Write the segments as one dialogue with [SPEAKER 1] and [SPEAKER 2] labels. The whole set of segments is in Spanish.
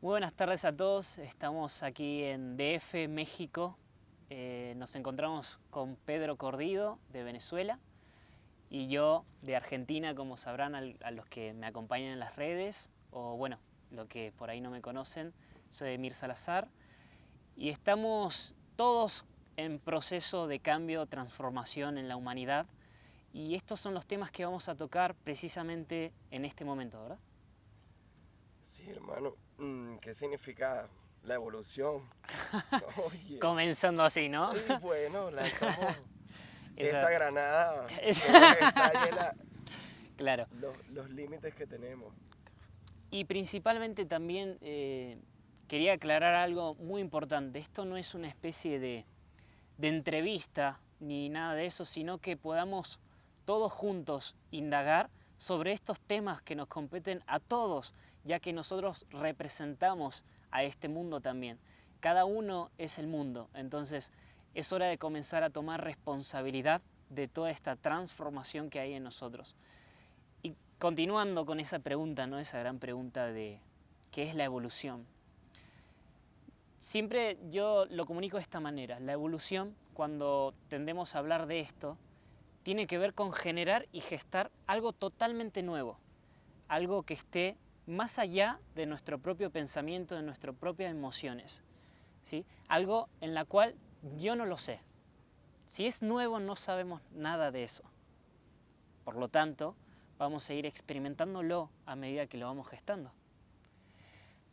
[SPEAKER 1] Muy buenas tardes a todos, estamos aquí en DF, México. Nos encontramos con Pedro Cordido de Venezuela y yo de Argentina, como sabrán a los que me acompañan en las redes, o bueno, los que por ahí no me conocen, soy Emir Salazar y estamos todos en proceso de cambio, transformación en la humanidad, y estos son los temas que vamos a tocar precisamente en este momento, ¿verdad?
[SPEAKER 2] Sí, hermano. ¿Qué significa la evolución? Oye,
[SPEAKER 1] Comenzando así, ¿no?
[SPEAKER 2] y bueno, lanzamos esa
[SPEAKER 1] Esa,
[SPEAKER 2] granada que
[SPEAKER 1] esa-
[SPEAKER 2] nos estalle
[SPEAKER 1] Claro.
[SPEAKER 2] los límites que tenemos.
[SPEAKER 1] Y principalmente también quería aclarar algo muy importante. Esto no es una especie de entrevista ni nada de eso, sino que podamos todos juntos indagar sobre estos temas que nos competen a todos, ya que nosotros representamos a este mundo también. Cada uno es el mundo, entonces es hora de comenzar a tomar responsabilidad de toda esta transformación que hay en nosotros. Y continuando con esa pregunta, ¿no? Esa gran pregunta de ¿qué es la evolución? Siempre yo lo comunico de esta manera. La evolución, cuando tendemos a hablar de esto, tiene que ver con generar y gestar algo totalmente nuevo, algo que esté más allá de nuestro propio pensamiento, de nuestras propias emociones, ¿sí? Algo en la cual yo no lo sé. Si es nuevo, no sabemos nada de eso. Por lo tanto, vamos a ir experimentándolo a medida que lo vamos gestando.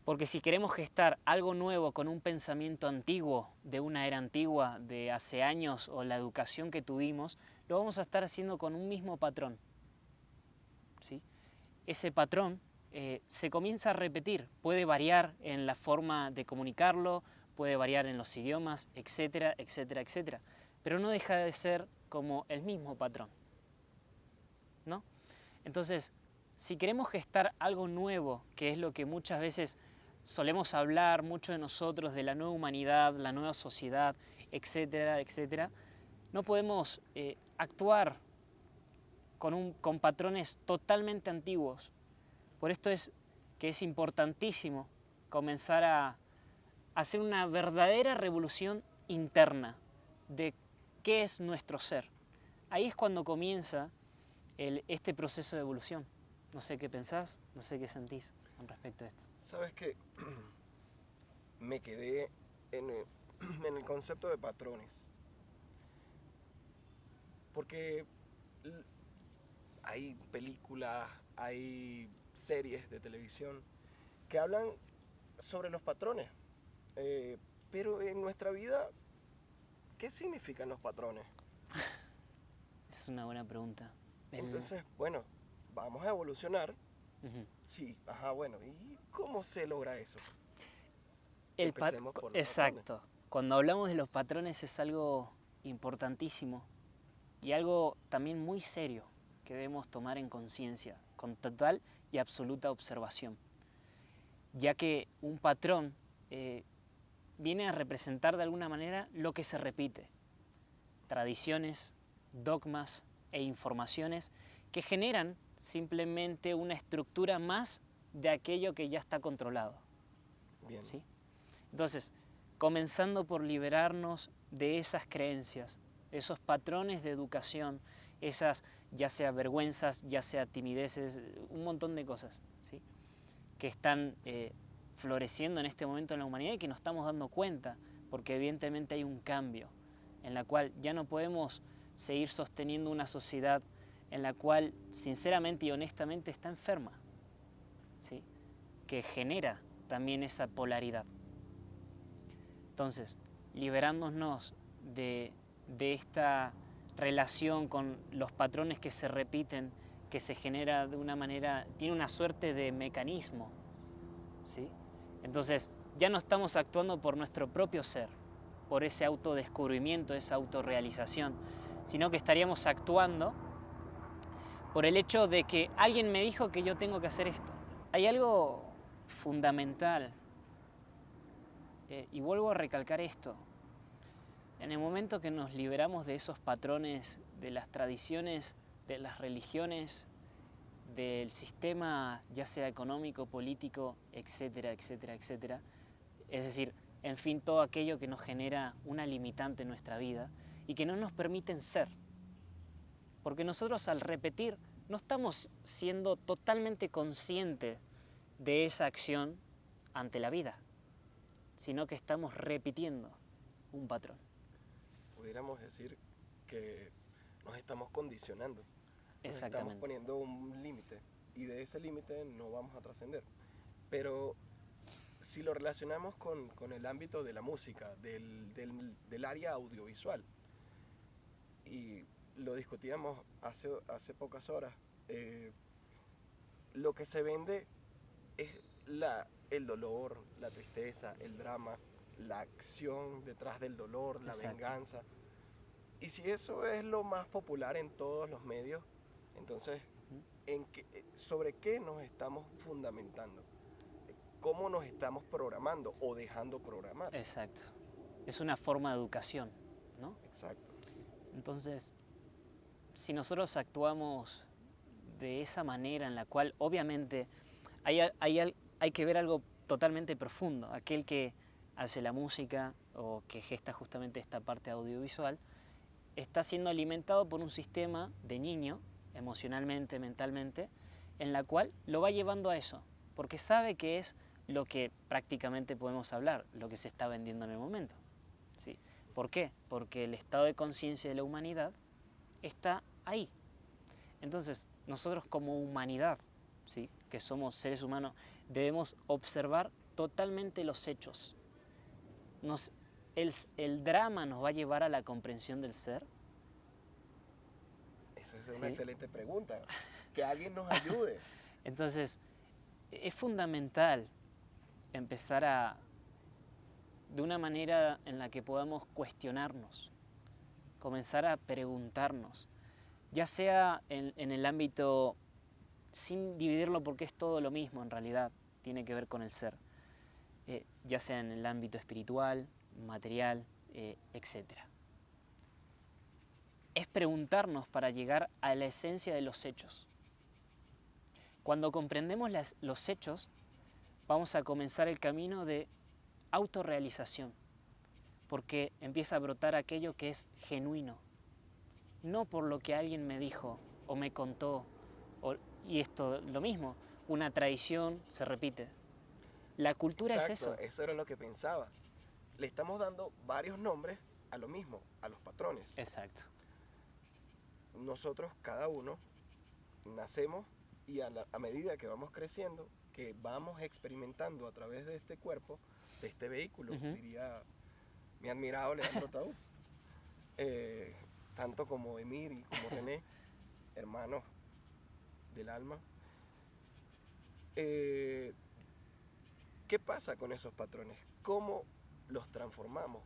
[SPEAKER 1] Porque si queremos gestar algo nuevo con un pensamiento antiguo, de una era antigua, de hace años, o la educación que tuvimos, lo vamos a estar haciendo con un mismo patrón, ¿sí? Ese patrón se comienza a repetir, puede variar en la forma de comunicarlo, puede variar en los idiomas, etcétera, etcétera, etcétera. Pero no deja de ser como el mismo patrón, ¿no? Entonces, si queremos gestar algo nuevo, que es lo que muchas veces solemos hablar mucho de nosotros, de la nueva humanidad, la nueva sociedad, etcétera, etcétera, no podemos actuar con patrones totalmente antiguos. Por esto es que es importantísimo comenzar a hacer una verdadera revolución interna de qué es nuestro ser. Ahí es cuando comienza este proceso de evolución. No sé qué pensás, no sé qué sentís con respecto a esto.
[SPEAKER 2] ¿Sabes qué? Me quedé en el, en el concepto de patrones. Porque l- hay películas, hay series de televisión que hablan sobre los patrones. Eh, pero en nuestra vida, ¿qué significan los patrones?
[SPEAKER 1] Es una buena pregunta.
[SPEAKER 2] Entonces, bueno, vamos a evolucionar.
[SPEAKER 1] Uh-huh.
[SPEAKER 2] Sí, ajá, bueno, ¿y cómo se logra eso?
[SPEAKER 1] el pat
[SPEAKER 2] Empecemos por los patrones.
[SPEAKER 1] Exacto. Cuando hablamos de los patrones es algo importantísimo y algo también muy serio que debemos tomar en conciencia, con total y absoluta observación, ya que un patrón viene a representar de alguna manera lo que se repite, tradiciones, dogmas e informaciones que generan simplemente una estructura más de aquello que ya está controlado.
[SPEAKER 2] Bien.
[SPEAKER 1] ¿Sí? Entonces, comenzando por liberarnos de esas creencias, esos patrones de educación, esas ya sea vergüenzas, ya sea timideces, un montón de cosas, ¿sí? Que están floreciendo en este momento en la humanidad y que nos estamos dando cuenta, porque evidentemente hay un cambio en la cual ya no podemos seguir sosteniendo una sociedad en la cual sinceramente y honestamente está enferma, ¿sí? Que genera también esa polaridad. Entonces, liberándonos de esta relación con los patrones que se repiten, que se genera de una manera, tiene una suerte de mecanismo, ¿sí? Entonces, ya no estamos actuando por nuestro propio ser, por ese autodescubrimiento, esa autorrealización, sino que estaríamos actuando por el hecho de que alguien me dijo que yo tengo que hacer esto. Hay algo fundamental, y vuelvo a recalcar esto. En el momento que nos liberamos de esos patrones, de las tradiciones, de las religiones, del sistema, ya sea económico, político, etcétera, etcétera, etcétera. Es decir, en fin, todo aquello que nos genera una limitante en nuestra vida y que no nos permiten ser. Porque nosotros al repetir no estamos siendo totalmente conscientes de esa acción ante la vida, sino que estamos repitiendo un patrón.
[SPEAKER 2] Pudiéramos decir que nos estamos condicionando, nos estamos
[SPEAKER 1] Exactamente.
[SPEAKER 2] poniendo un límite y de ese límite no vamos a trascender. Pero si lo relacionamos con el ámbito de la música, del área audiovisual, y lo discutíamos hace pocas horas, lo que se vende es el dolor, la tristeza, el drama, la acción detrás del dolor, la
[SPEAKER 1] Exacto.
[SPEAKER 2] venganza. Y si eso es lo más popular en todos los medios, entonces, ¿sobre qué nos estamos fundamentando? ¿Cómo nos estamos programando o dejando programar?
[SPEAKER 1] Exacto. Es una forma de educación, ¿no?
[SPEAKER 2] Exacto.
[SPEAKER 1] Entonces, si nosotros actuamos de esa manera en la cual obviamente hay que ver algo totalmente profundo, aquel que hace la música o que gesta justamente esta parte audiovisual, está siendo alimentado por un sistema de niño, emocionalmente, mentalmente, en la cual lo va llevando a eso, porque sabe que es lo que prácticamente podemos hablar, lo que se está vendiendo en el momento. ¿Sí? ¿Por qué? Porque el estado de conciencia de la humanidad está ahí. Entonces, nosotros como humanidad, ¿sí?, que somos seres humanos, debemos observar totalmente los hechos. El drama nos va a llevar a la comprensión del ser.
[SPEAKER 2] Esa es una excelente pregunta. Que alguien nos ayude.
[SPEAKER 1] Entonces, es fundamental empezar de una manera en la que podamos cuestionarnos, comenzar a preguntarnos, ya sea en el ámbito, sin dividirlo porque es todo lo mismo en realidad, tiene que ver con el ser, ya sea en el ámbito espiritual, material, etc. Es preguntarnos para llegar a la esencia de los hechos. Cuando comprendemos los hechos, vamos a comenzar el camino de autorrealización, porque empieza a brotar aquello que es genuino, no por lo que alguien me dijo o me contó, y esto lo mismo, una tradición se repite. La cultura
[SPEAKER 2] Exacto,
[SPEAKER 1] es eso.
[SPEAKER 2] Eso era lo que pensaba. Le estamos dando varios nombres a lo mismo, a los patrones.
[SPEAKER 1] Exacto.
[SPEAKER 2] Nosotros, cada uno, nacemos y a medida que vamos creciendo, que vamos experimentando a través de este cuerpo, de este vehículo, diría mi admirado Leandro Taú, tanto como Emir y como René, hermanos del alma. ¿Qué pasa con esos patrones? ¿Cómo los transformamos?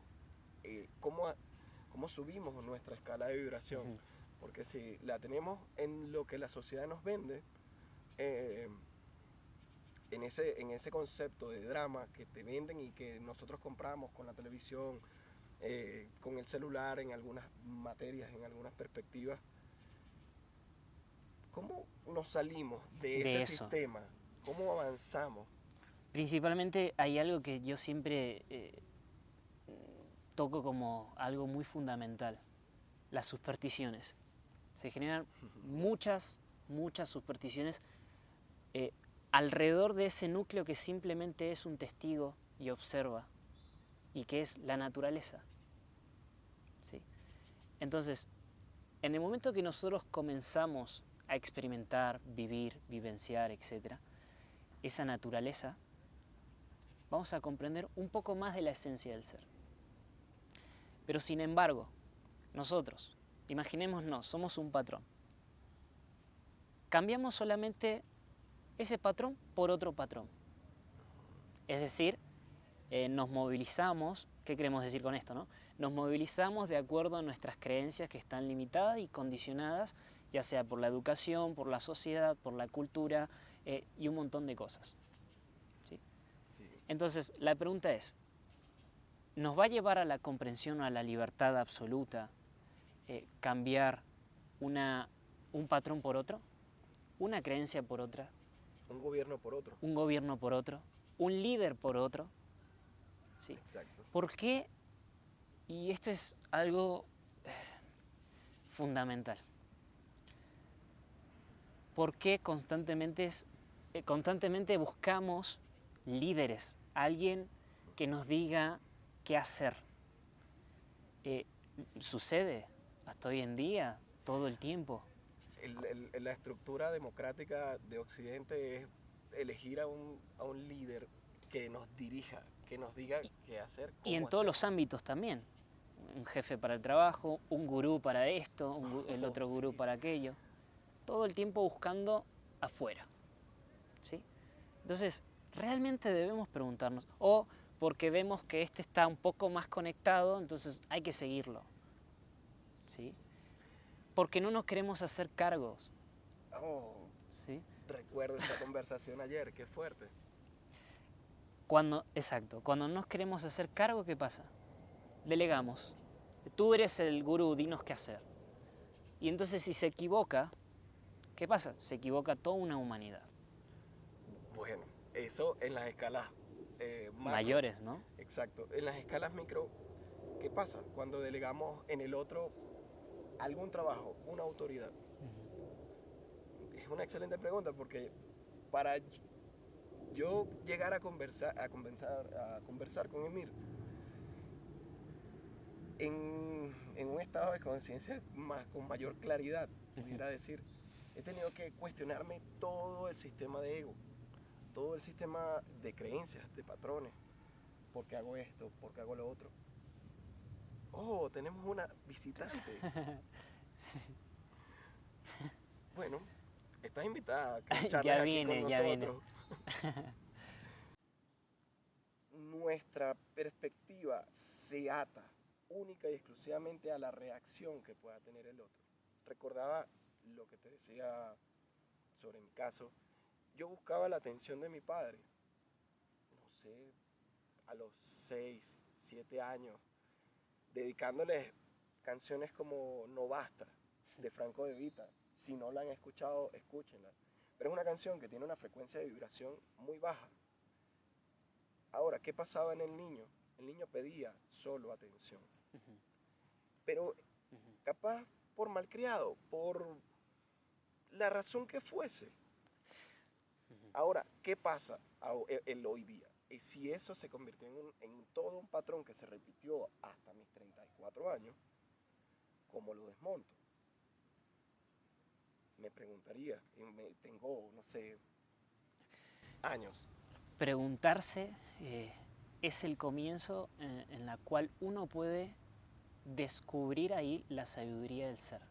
[SPEAKER 2] ¿Cómo subimos nuestra escala de vibración? Porque si la tenemos en lo que la sociedad nos vende, en ese concepto de drama que te venden y que nosotros compramos con la televisión, con el celular, en algunas materias, en algunas perspectivas, ¿cómo nos salimos de ese sistema? ¿Cómo avanzamos?
[SPEAKER 1] Principalmente hay algo que yo siempre toco como algo muy fundamental, las supersticiones. Se generan muchas supersticiones alrededor de ese núcleo que simplemente es un testigo y observa, y que es la naturaleza. ¿Sí? Entonces, en el momento que nosotros comenzamos a experimentar, vivir, vivenciar, etc., esa naturaleza, vamos a comprender un poco más de la esencia del ser. Pero sin embargo, nosotros, imaginémonos, somos un patrón. Cambiamos solamente ese patrón por otro patrón. Es decir, nos movilizamos, ¿qué queremos decir con esto, no? Nos movilizamos de acuerdo a nuestras creencias que están limitadas y condicionadas, ya sea por la educación, por la sociedad, por la cultura y un montón de cosas. ¿Sí? Sí. Entonces, la pregunta es, ¿nos va a llevar a la comprensión, a la libertad absoluta, cambiar un patrón por otro? una creencia por otra,
[SPEAKER 2] Un gobierno por otro.
[SPEAKER 1] un gobierno por otro, un líder por otro. ¿Sí?
[SPEAKER 2] Exacto.
[SPEAKER 1] ¿Por qué? Y esto es algo fundamental. ¿Por qué constantemente buscamos líderes? Alguien que nos diga qué hacer. Sucede hasta hoy en día, todo el tiempo.
[SPEAKER 2] La estructura democrática de Occidente es elegir a un líder que nos dirija, que nos diga qué hacer.
[SPEAKER 1] Y en
[SPEAKER 2] cómo
[SPEAKER 1] todos
[SPEAKER 2] hacer.
[SPEAKER 1] los ámbitos también. Un jefe para el trabajo, un gurú para esto, el otro gurú
[SPEAKER 2] Sí.
[SPEAKER 1] para aquello. Todo el tiempo buscando afuera. ¿Sí? Entonces, realmente debemos preguntarnos. O porque vemos que este está un poco más conectado, entonces hay que seguirlo. ¿Sí? Porque no nos queremos hacer cargos.
[SPEAKER 2] Oh,
[SPEAKER 1] ¿Sí?
[SPEAKER 2] recuerdo esta conversación ayer, qué fuerte.
[SPEAKER 1] Exacto, cuando nos queremos hacer cargo, ¿qué pasa? Delegamos. Tú eres el gurú, dinos qué hacer. Y entonces si se equivoca, ¿qué pasa? Se equivoca toda una humanidad.
[SPEAKER 2] Bueno, eso en las escalas macro.
[SPEAKER 1] Mayores, ¿no?
[SPEAKER 2] Exacto. En las escalas micro, ¿qué pasa? Cuando delegamos en el otro algún trabajo, una autoridad. Es una excelente pregunta porque para yo llegar a conversar con Emir en un estado de conciencia con mayor claridad, pudiera decir, he tenido que cuestionarme todo el sistema de ego, todo el sistema de creencias, de patrones. ¿Por qué hago esto? ¿Por qué hago lo otro? Oh, tenemos una visitante. Bueno, estás invitada a que charles
[SPEAKER 1] Ya
[SPEAKER 2] aquí
[SPEAKER 1] viene,
[SPEAKER 2] con
[SPEAKER 1] ya viene.
[SPEAKER 2] nosotros. Nuestra perspectiva se ata única y exclusivamente a la reacción que pueda tener el otro. Recordaba lo que te decía sobre mi caso. Yo buscaba la atención de mi padre, no sé, a los 6, 7 años, dedicándoles canciones como No Basta, de Franco De Vita. Si no la han escuchado, escúchenla. Pero es una canción que tiene una frecuencia de vibración muy baja. Ahora, ¿qué pasaba en el niño? El niño pedía solo atención. Pero capaz por malcriado, por la razón que fuese. Ahora, ¿qué pasa el hoy día? Y si eso se convirtió en todo un patrón que se repitió hasta mis 34 años, ¿cómo lo desmonto? Me preguntaría, tengo, no sé, años.
[SPEAKER 1] Preguntarse es el comienzo en la cual uno puede descubrir ahí la sabiduría del ser,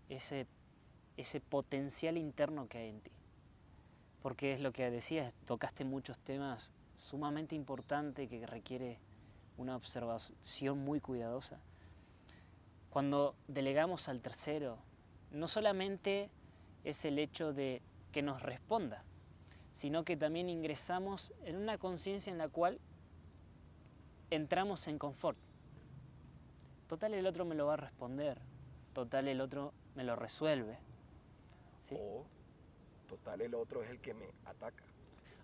[SPEAKER 1] ese potencial interno que hay en ti. Porque es lo que decías, tocaste muchos temas sumamente importantes que requiere una observación muy cuidadosa. Cuando delegamos al tercero, no solamente es el hecho de que nos responda, sino que también ingresamos en una conciencia en la cual entramos en confort. Total, el otro me lo va a responder, total, el otro me lo resuelve. ¿Sí?
[SPEAKER 2] O, total, el otro es el que me ataca.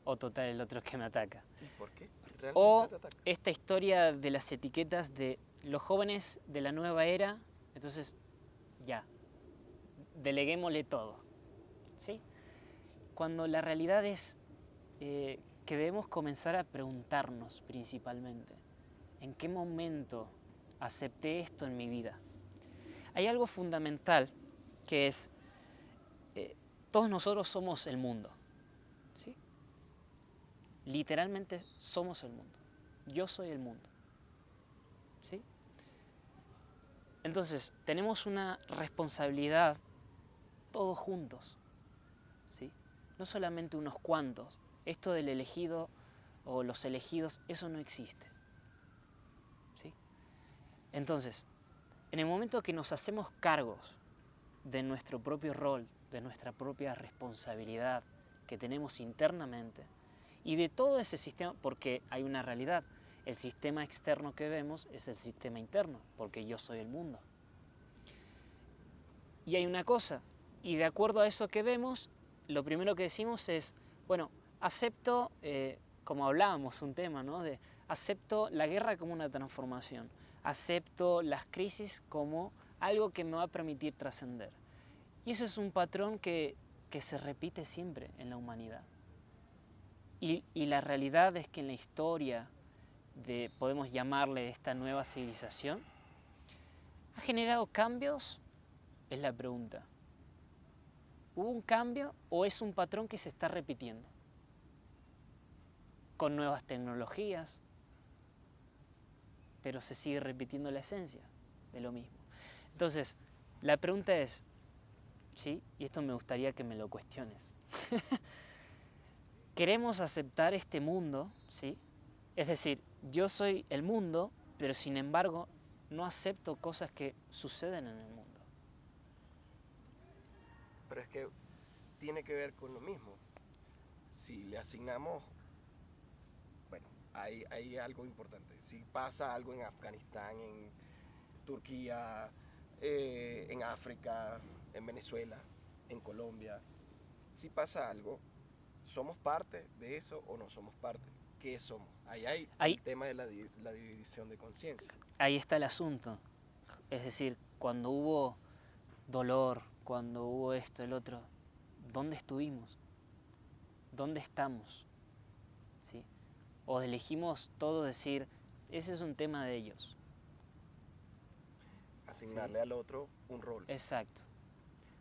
[SPEAKER 1] O total, el otro es que me ataca.
[SPEAKER 2] ¿Y por qué? ¿Realmente
[SPEAKER 1] O
[SPEAKER 2] te ataca?
[SPEAKER 1] esta historia de las etiquetas de los jóvenes de la nueva era, entonces ya, deleguémosle todo. ¿Sí? Cuando la realidad es que debemos comenzar a preguntarnos principalmente, ¿en qué momento acepté esto en mi vida? Hay algo fundamental que es, todos nosotros somos el mundo, ¿sí? Literalmente somos el mundo. Yo soy el mundo, ¿sí? Entonces, tenemos una responsabilidad todos juntos, ¿sí? No solamente unos cuantos. Esto del elegido o los elegidos, eso no existe, ¿sí? Entonces, en el momento que nos hacemos cargos de nuestro propio rol, de nuestra propia responsabilidad que tenemos internamente y de todo ese sistema, porque hay una realidad, el sistema externo que vemos es el sistema interno, porque yo soy el mundo. Y hay una cosa, y de acuerdo a eso que vemos, lo primero que decimos es, bueno, acepto, como hablábamos, un tema, ¿no? Acepto la guerra como una transformación, acepto las crisis como algo que me va a permitir trascender. Y eso es un patrón que se repite siempre en la humanidad. Y la realidad es que en la historia podemos llamarle esta nueva civilización, ¿ha generado cambios? Es la pregunta. ¿Hubo un cambio o es un patrón que se está repitiendo? Con nuevas tecnologías, pero se sigue repitiendo la esencia de lo mismo. Entonces, la pregunta es, ¿sí? Y esto me gustaría que me lo cuestiones. ¿Queremos aceptar este mundo? ¿Sí? Es decir, yo soy el mundo, pero sin embargo no acepto cosas que suceden en el mundo.
[SPEAKER 2] Pero es que tiene que ver con lo mismo. Si le asignamos, bueno, hay algo importante. Si pasa algo en Afganistán, en Turquía, en África, en Venezuela, en Colombia, si pasa algo, ¿somos parte de eso o no somos parte? ¿Qué somos? Ahí hay el tema de la división de conciencia.
[SPEAKER 1] Ahí está el asunto. Es decir, cuando hubo dolor, cuando hubo esto, el otro, ¿dónde estuvimos? ¿Dónde estamos? ¿Sí? O elegimos todo decir, ese es un tema de ellos.
[SPEAKER 2] Asignarle al otro un rol.
[SPEAKER 1] Exacto.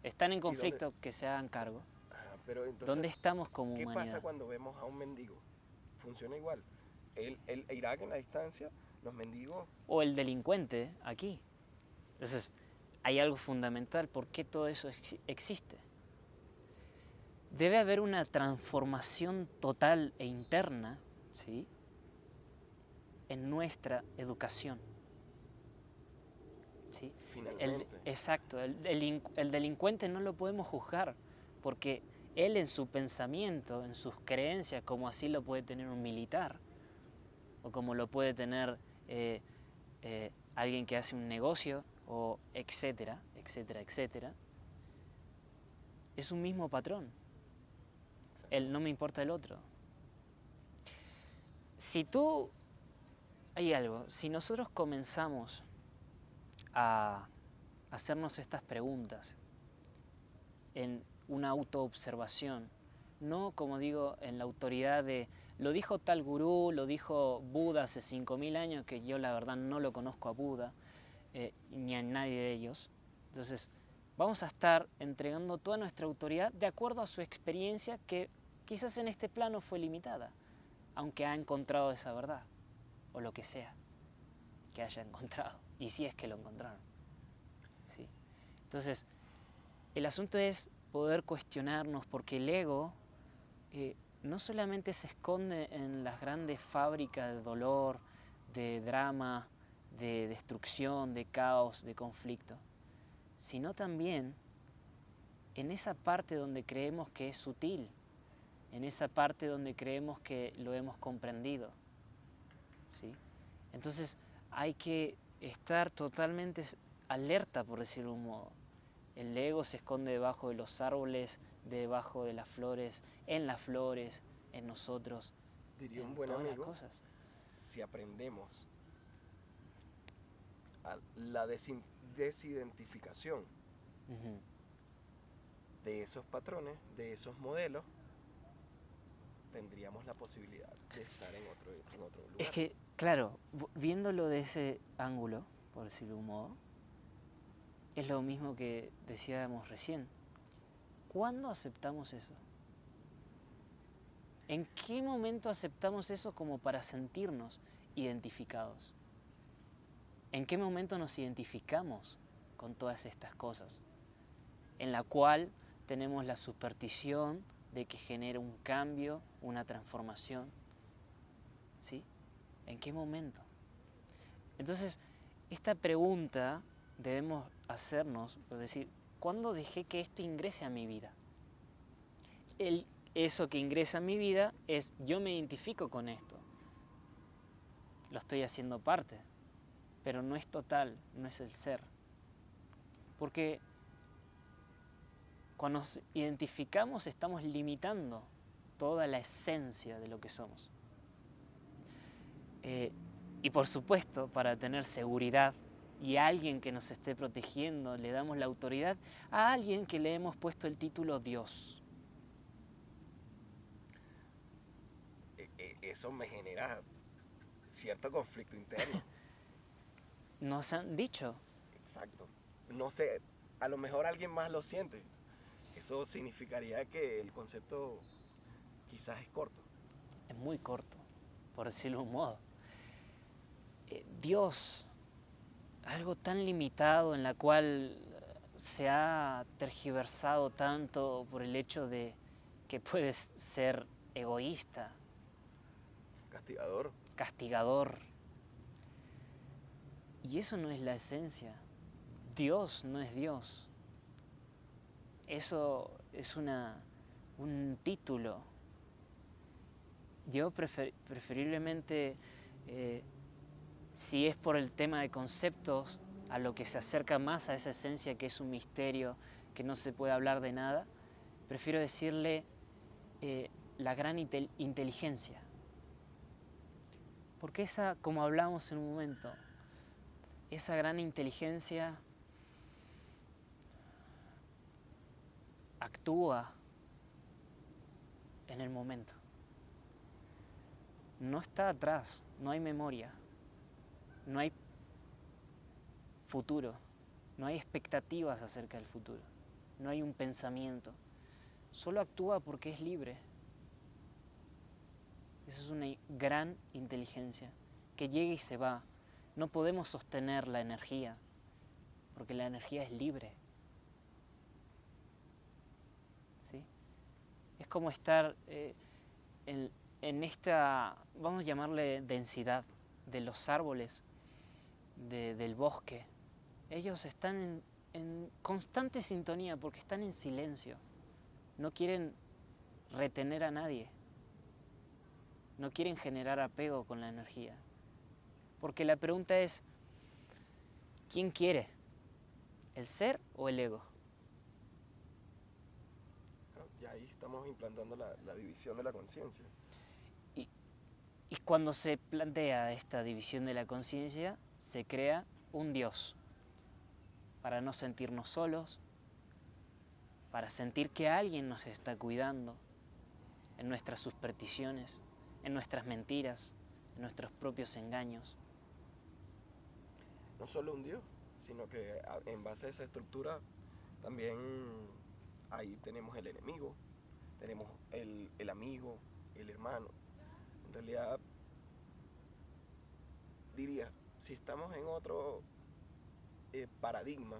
[SPEAKER 1] Están en conflicto, que se hagan cargo.
[SPEAKER 2] Pero entonces,
[SPEAKER 1] ¿dónde estamos como
[SPEAKER 2] humanidad? ¿Qué pasa cuando vemos a un mendigo? Funciona igual. El Irak en la distancia, los mendigos...
[SPEAKER 1] O el delincuente aquí. Entonces, hay algo fundamental. ¿Por qué todo eso existe? Debe haber una transformación total e interna, ¿sí?, en nuestra educación. ¿Sí?
[SPEAKER 2] Finalmente.
[SPEAKER 1] Exacto. El delincuente no lo podemos juzgar porque él en su pensamiento, en sus creencias, como así lo puede tener un militar o como lo puede tener alguien que hace un negocio, o etcétera, etcétera, etcétera, es un mismo patrón. El no me importa el otro. Hay algo, si nosotros comenzamos a hacernos estas preguntas en una autoobservación, no, como digo, en la autoridad de lo dijo tal gurú, lo dijo Buda hace 5000 años, que yo la verdad no lo conozco a Buda, ni a nadie de ellos. Entonces, vamos a estar entregando toda nuestra autoridad de acuerdo a su experiencia, que quizás en este plano fue limitada, aunque ha encontrado esa verdad, o lo que sea que haya encontrado, y si es que lo encontraron. ¿Sí? Entonces, el asunto es poder cuestionarnos, porque el ego no solamente se esconde en las grandes fábricas de dolor, de drama, de destrucción, de caos, de conflicto, sino también en esa parte donde creemos que es sutil, en esa parte donde creemos que lo hemos comprendido. ¿Sí? Entonces hay que estar totalmente alerta, por decirlo de un modo. El ego se esconde debajo de los árboles, debajo de las flores, en nosotros.
[SPEAKER 2] Diría un buen amigo, si aprendemos a la desidentificación de esos patrones, de esos modelos, tendríamos la posibilidad de estar en otro lugar.
[SPEAKER 1] Es que, claro, viéndolo de ese ángulo, por decirlo de un modo, es lo mismo que decíamos recién. ¿Cuándo aceptamos eso? ¿En qué momento aceptamos eso como para sentirnos identificados? ¿En qué momento nos identificamos con todas estas cosas? En la cual tenemos la superstición de que genera un cambio, una transformación. ¿Sí? ¿En qué momento? Entonces, esta pregunta debemos hacernos, es decir, ¿cuándo dejé que esto ingrese a mi vida? Eso que ingresa a mi vida es, yo me identifico con esto. Lo estoy haciendo parte, pero no es total, no es el ser. Porque Cuando nos identificamos estamos limitando toda la esencia de lo que somos. Y por supuesto, para tener seguridad y a alguien que nos esté protegiendo, le damos la autoridad a alguien que le hemos puesto el título Dios.
[SPEAKER 2] Eso me genera cierto conflicto interno.
[SPEAKER 1] Nos han dicho.
[SPEAKER 2] Exacto. No sé, a lo mejor alguien más lo siente. Eso significaría que el concepto quizás es corto.
[SPEAKER 1] Es muy corto, por decirlo de un modo. Dios, algo tan limitado en la cual se ha tergiversado tanto por el hecho de que puedes ser egoísta,
[SPEAKER 2] Castigador.
[SPEAKER 1] castigador. Y eso no es la esencia. Dios no es Dios. Eso es un título. Yo preferiblemente, si es por el tema de conceptos, a lo que se acerca más a esa esencia que es un misterio, que no se puede hablar de nada, prefiero decirle la gran inteligencia. Porque esa, como hablamos en un momento, esa gran inteligencia actúa en el momento. No está atrás, no hay memoria, no hay futuro, no hay expectativas acerca del futuro, no hay un pensamiento, solo actúa porque es libre. Esa es una gran inteligencia que llega y se va. No podemos sostener la energía porque la energía es libre. ¿Sí? Es como estar en esta, vamos a llamarle densidad, de los árboles, del bosque. Ellos están en constante sintonía porque están en silencio. No quieren retener a nadie. No quieren generar apego con la energía. Porque la pregunta es, ¿quién quiere? ¿El ser o el ego?
[SPEAKER 2] Y ahí estamos implantando la división de la conciencia.
[SPEAKER 1] Y cuando se plantea esta división de la conciencia, se crea un Dios. Para no sentirnos solos, para sentir que alguien nos está cuidando en nuestras supersticiones, en nuestras mentiras, en nuestros propios engaños.
[SPEAKER 2] No solo un Dios, sino que en base a esa estructura también ahí tenemos el enemigo, tenemos el amigo, el hermano. En realidad, diría, si estamos en otro paradigma,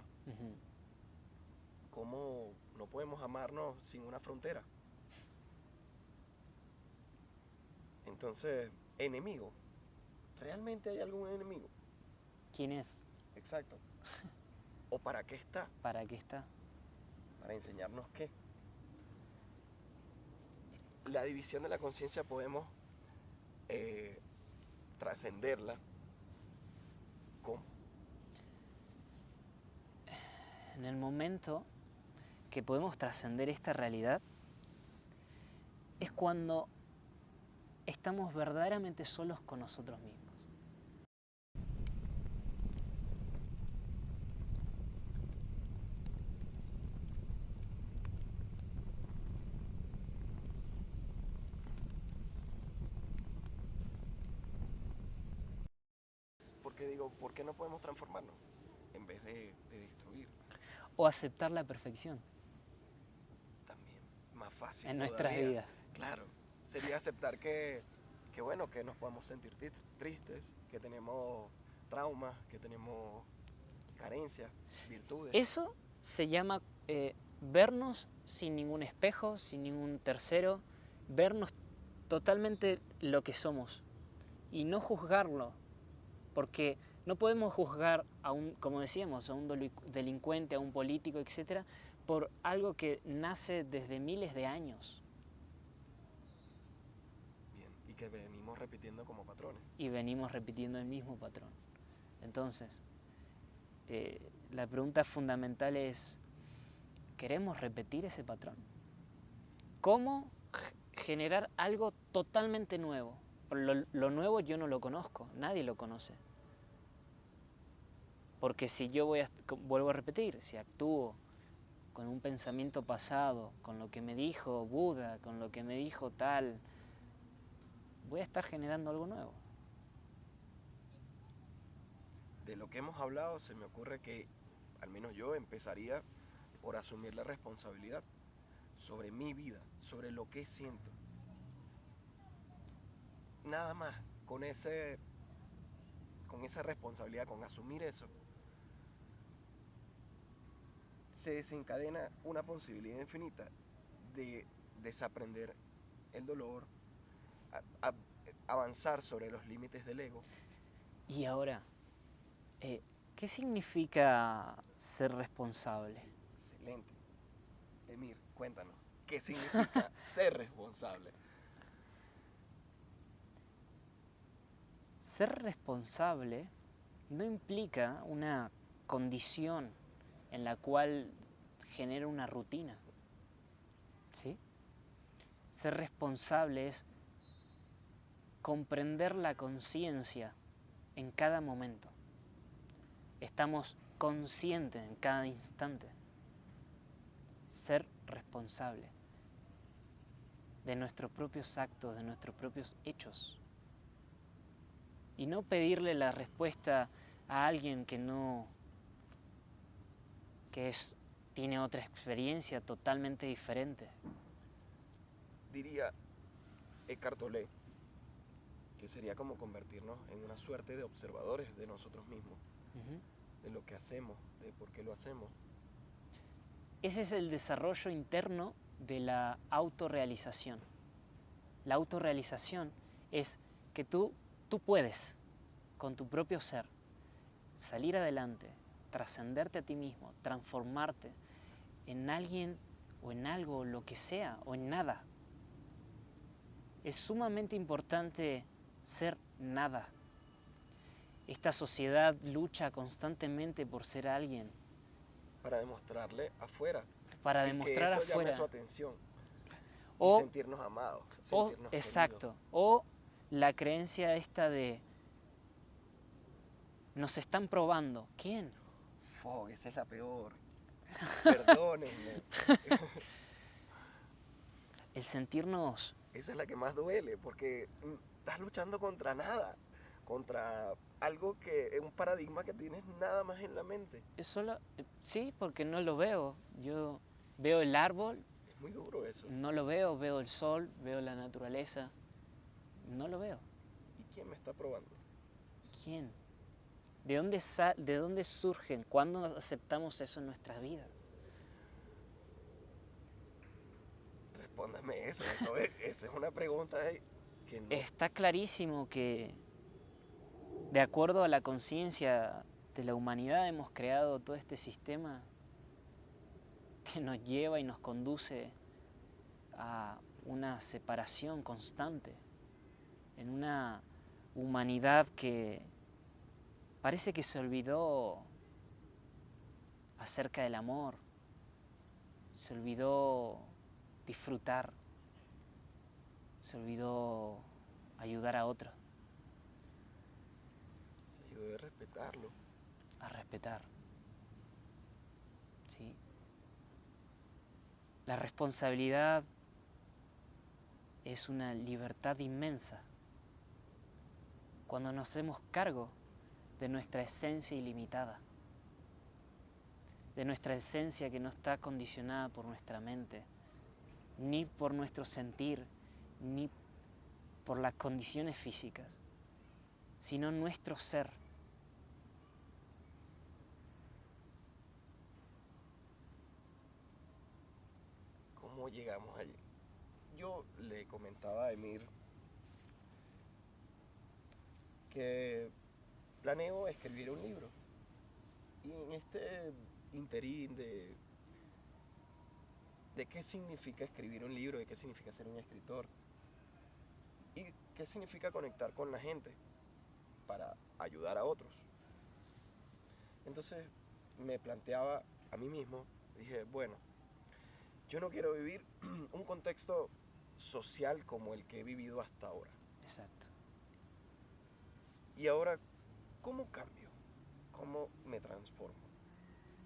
[SPEAKER 2] ¿cómo no podemos amarnos sin una frontera? Entonces, enemigo. ¿Realmente hay algún enemigo?
[SPEAKER 1] ¿Quién es?
[SPEAKER 2] Exacto. ¿O para qué está?
[SPEAKER 1] ¿Para qué está?
[SPEAKER 2] ¿Para enseñarnos qué? La división de la conciencia podemos trascenderla. ¿Cómo?
[SPEAKER 1] En el momento que podemos trascender esta realidad es cuando estamos verdaderamente solos con nosotros mismos.
[SPEAKER 2] Porque digo, ¿por qué no podemos transformarnos en vez de destruir?
[SPEAKER 1] O aceptar la perfección
[SPEAKER 2] También, más fácil
[SPEAKER 1] en nuestras
[SPEAKER 2] todavía.
[SPEAKER 1] vidas.
[SPEAKER 2] Claro, sería aceptar que bueno, que nos podemos sentir tristes, que tenemos traumas, que tenemos carencias, virtudes.
[SPEAKER 1] Eso se llama vernos sin ningún espejo, sin ningún tercero, vernos totalmente lo que somos y no juzgarlo, porque no podemos juzgar a un, como decíamos, a un delincuente, a un político, etcétera, por algo que nace desde miles de años.
[SPEAKER 2] Bien, y que venimos repitiendo como patrones.
[SPEAKER 1] Y venimos repitiendo el mismo patrón. Entonces, la pregunta fundamental es, queremos repetir ese patrón. ¿Cómo generar algo totalmente nuevo? Lo nuevo yo no lo conozco, nadie lo conoce. Porque si yo vuelvo a repetir, si actúo con un pensamiento pasado, con lo que me dijo Buda, con lo que me dijo tal, voy a estar generando algo nuevo.
[SPEAKER 2] De lo que hemos hablado, se me ocurre que, al menos yo, empezaría por asumir la responsabilidad sobre mi vida, sobre lo que siento. Nada más, con esa responsabilidad, con asumir eso, se desencadena una posibilidad infinita de desaprender el dolor, avanzar sobre los límites del ego.
[SPEAKER 1] Y ahora, ¿qué significa ser responsable?
[SPEAKER 2] Excelente. Emir, cuéntanos, ¿qué significa ser responsable?
[SPEAKER 1] Ser responsable no implica una condición en la cual genera una rutina, ¿sí? Ser responsable es comprender la conciencia en cada momento. Estamos conscientes en cada instante. Ser responsable de nuestros propios actos, de nuestros propios hechos. Y no pedirle la respuesta a alguien que tiene otra experiencia totalmente diferente.
[SPEAKER 2] Diría Eckhart Tolle, que sería como convertirnos en una suerte de observadores de nosotros mismos, de lo que hacemos, de por qué lo hacemos.
[SPEAKER 1] Ese es el desarrollo interno de la autorrealización. La autorrealización es que tú puedes, con tu propio ser, salir adelante, trascenderte a ti mismo, transformarte en alguien o en algo, lo que sea, o en nada. Es sumamente importante ser nada. Esta sociedad lucha constantemente por ser alguien.
[SPEAKER 2] Para demostrarle afuera.
[SPEAKER 1] Para
[SPEAKER 2] y
[SPEAKER 1] demostrar
[SPEAKER 2] que eso
[SPEAKER 1] afuera.
[SPEAKER 2] llame su atención.
[SPEAKER 1] O,
[SPEAKER 2] y sentirnos amados. Sentirnos
[SPEAKER 1] exacto.
[SPEAKER 2] queridos.
[SPEAKER 1] O la creencia esta de nos están probando. ¿Quién?
[SPEAKER 2] Fog, esa es la peor. Perdónenme.
[SPEAKER 1] El sentirnos...
[SPEAKER 2] Esa es la que más duele, porque estás luchando contra nada. Contra algo un paradigma que tienes nada más en la mente.
[SPEAKER 1] Es solo, sí, porque no lo veo. Yo veo el árbol.
[SPEAKER 2] Es muy duro eso.
[SPEAKER 1] No lo veo, veo el sol, veo la naturaleza. No lo veo.
[SPEAKER 2] ¿Y quién me está probando?
[SPEAKER 1] ¿Quién? ¿De dónde surgen? ¿Cuándo aceptamos eso en nuestras vidas?
[SPEAKER 2] Respóndame eso es una pregunta que no...
[SPEAKER 1] Está clarísimo que, de acuerdo a la conciencia de la humanidad, hemos creado todo este sistema que nos lleva y nos conduce a una separación constante, en una humanidad que parece que se olvidó acerca del amor, se olvidó disfrutar, se olvidó ayudar a otro.
[SPEAKER 2] Se olvidó de respetarlo.
[SPEAKER 1] A respetar. ¿Sí? La responsabilidad es una libertad inmensa cuando nos hacemos cargo de nuestra esencia ilimitada, de nuestra esencia que no está condicionada por nuestra mente, ni por nuestro sentir, ni por las condiciones físicas, sino nuestro ser.
[SPEAKER 2] ¿Cómo llegamos allí? Yo le comentaba a Emir que planeo escribir un libro. Y en este interín de qué significa escribir un libro, de qué significa ser un escritor y qué significa conectar con la gente para ayudar a otros. Entonces me planteaba a mí mismo, dije, bueno, Yo no quiero vivir un contexto social como el que he vivido hasta ahora.
[SPEAKER 1] Exacto.
[SPEAKER 2] Y ahora, ¿cómo cambio? ¿Cómo me transformo?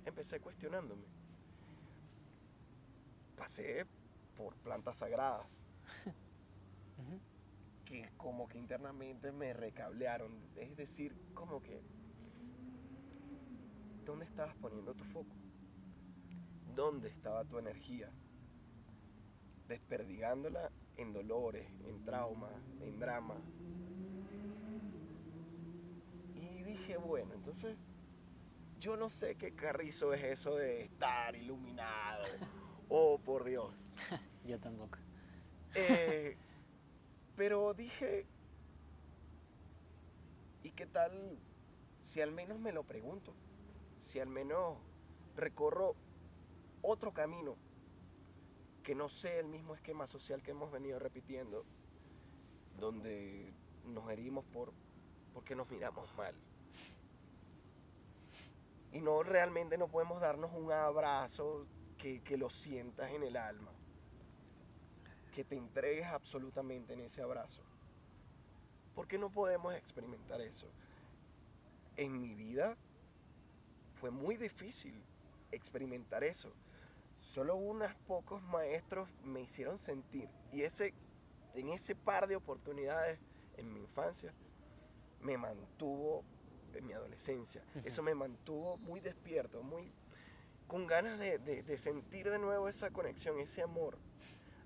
[SPEAKER 2] Empecé cuestionándome. Pasé por plantas sagradas
[SPEAKER 1] Ujú.
[SPEAKER 2] que como que internamente me recablearon. Es decir, como que, ¿dónde estabas poniendo tu foco? ¿Dónde estaba tu energía? Desperdigándola en dolores, en traumas, en drama. Y dije, bueno, entonces yo no sé qué carrizo es eso de estar iluminado. Oh, por Dios.
[SPEAKER 1] Yo tampoco.
[SPEAKER 2] Eh, pero dije, ¿y qué tal si al menos me lo pregunto? Si al menos recorro otro camino que no sea el mismo esquema social que hemos venido repitiendo, donde nos herimos porque nos miramos mal. Y no realmente no podemos darnos un abrazo que lo sientas en el alma, que te entregues absolutamente en ese abrazo. ¿Por qué no podemos experimentar eso? En mi vida fue muy difícil experimentar eso. Solo unos pocos maestros me hicieron sentir. Y en ese par de oportunidades en mi infancia, me mantuvo en mi adolescencia. Eso me mantuvo muy despierto, muy con ganas de sentir de nuevo esa conexión, ese amor.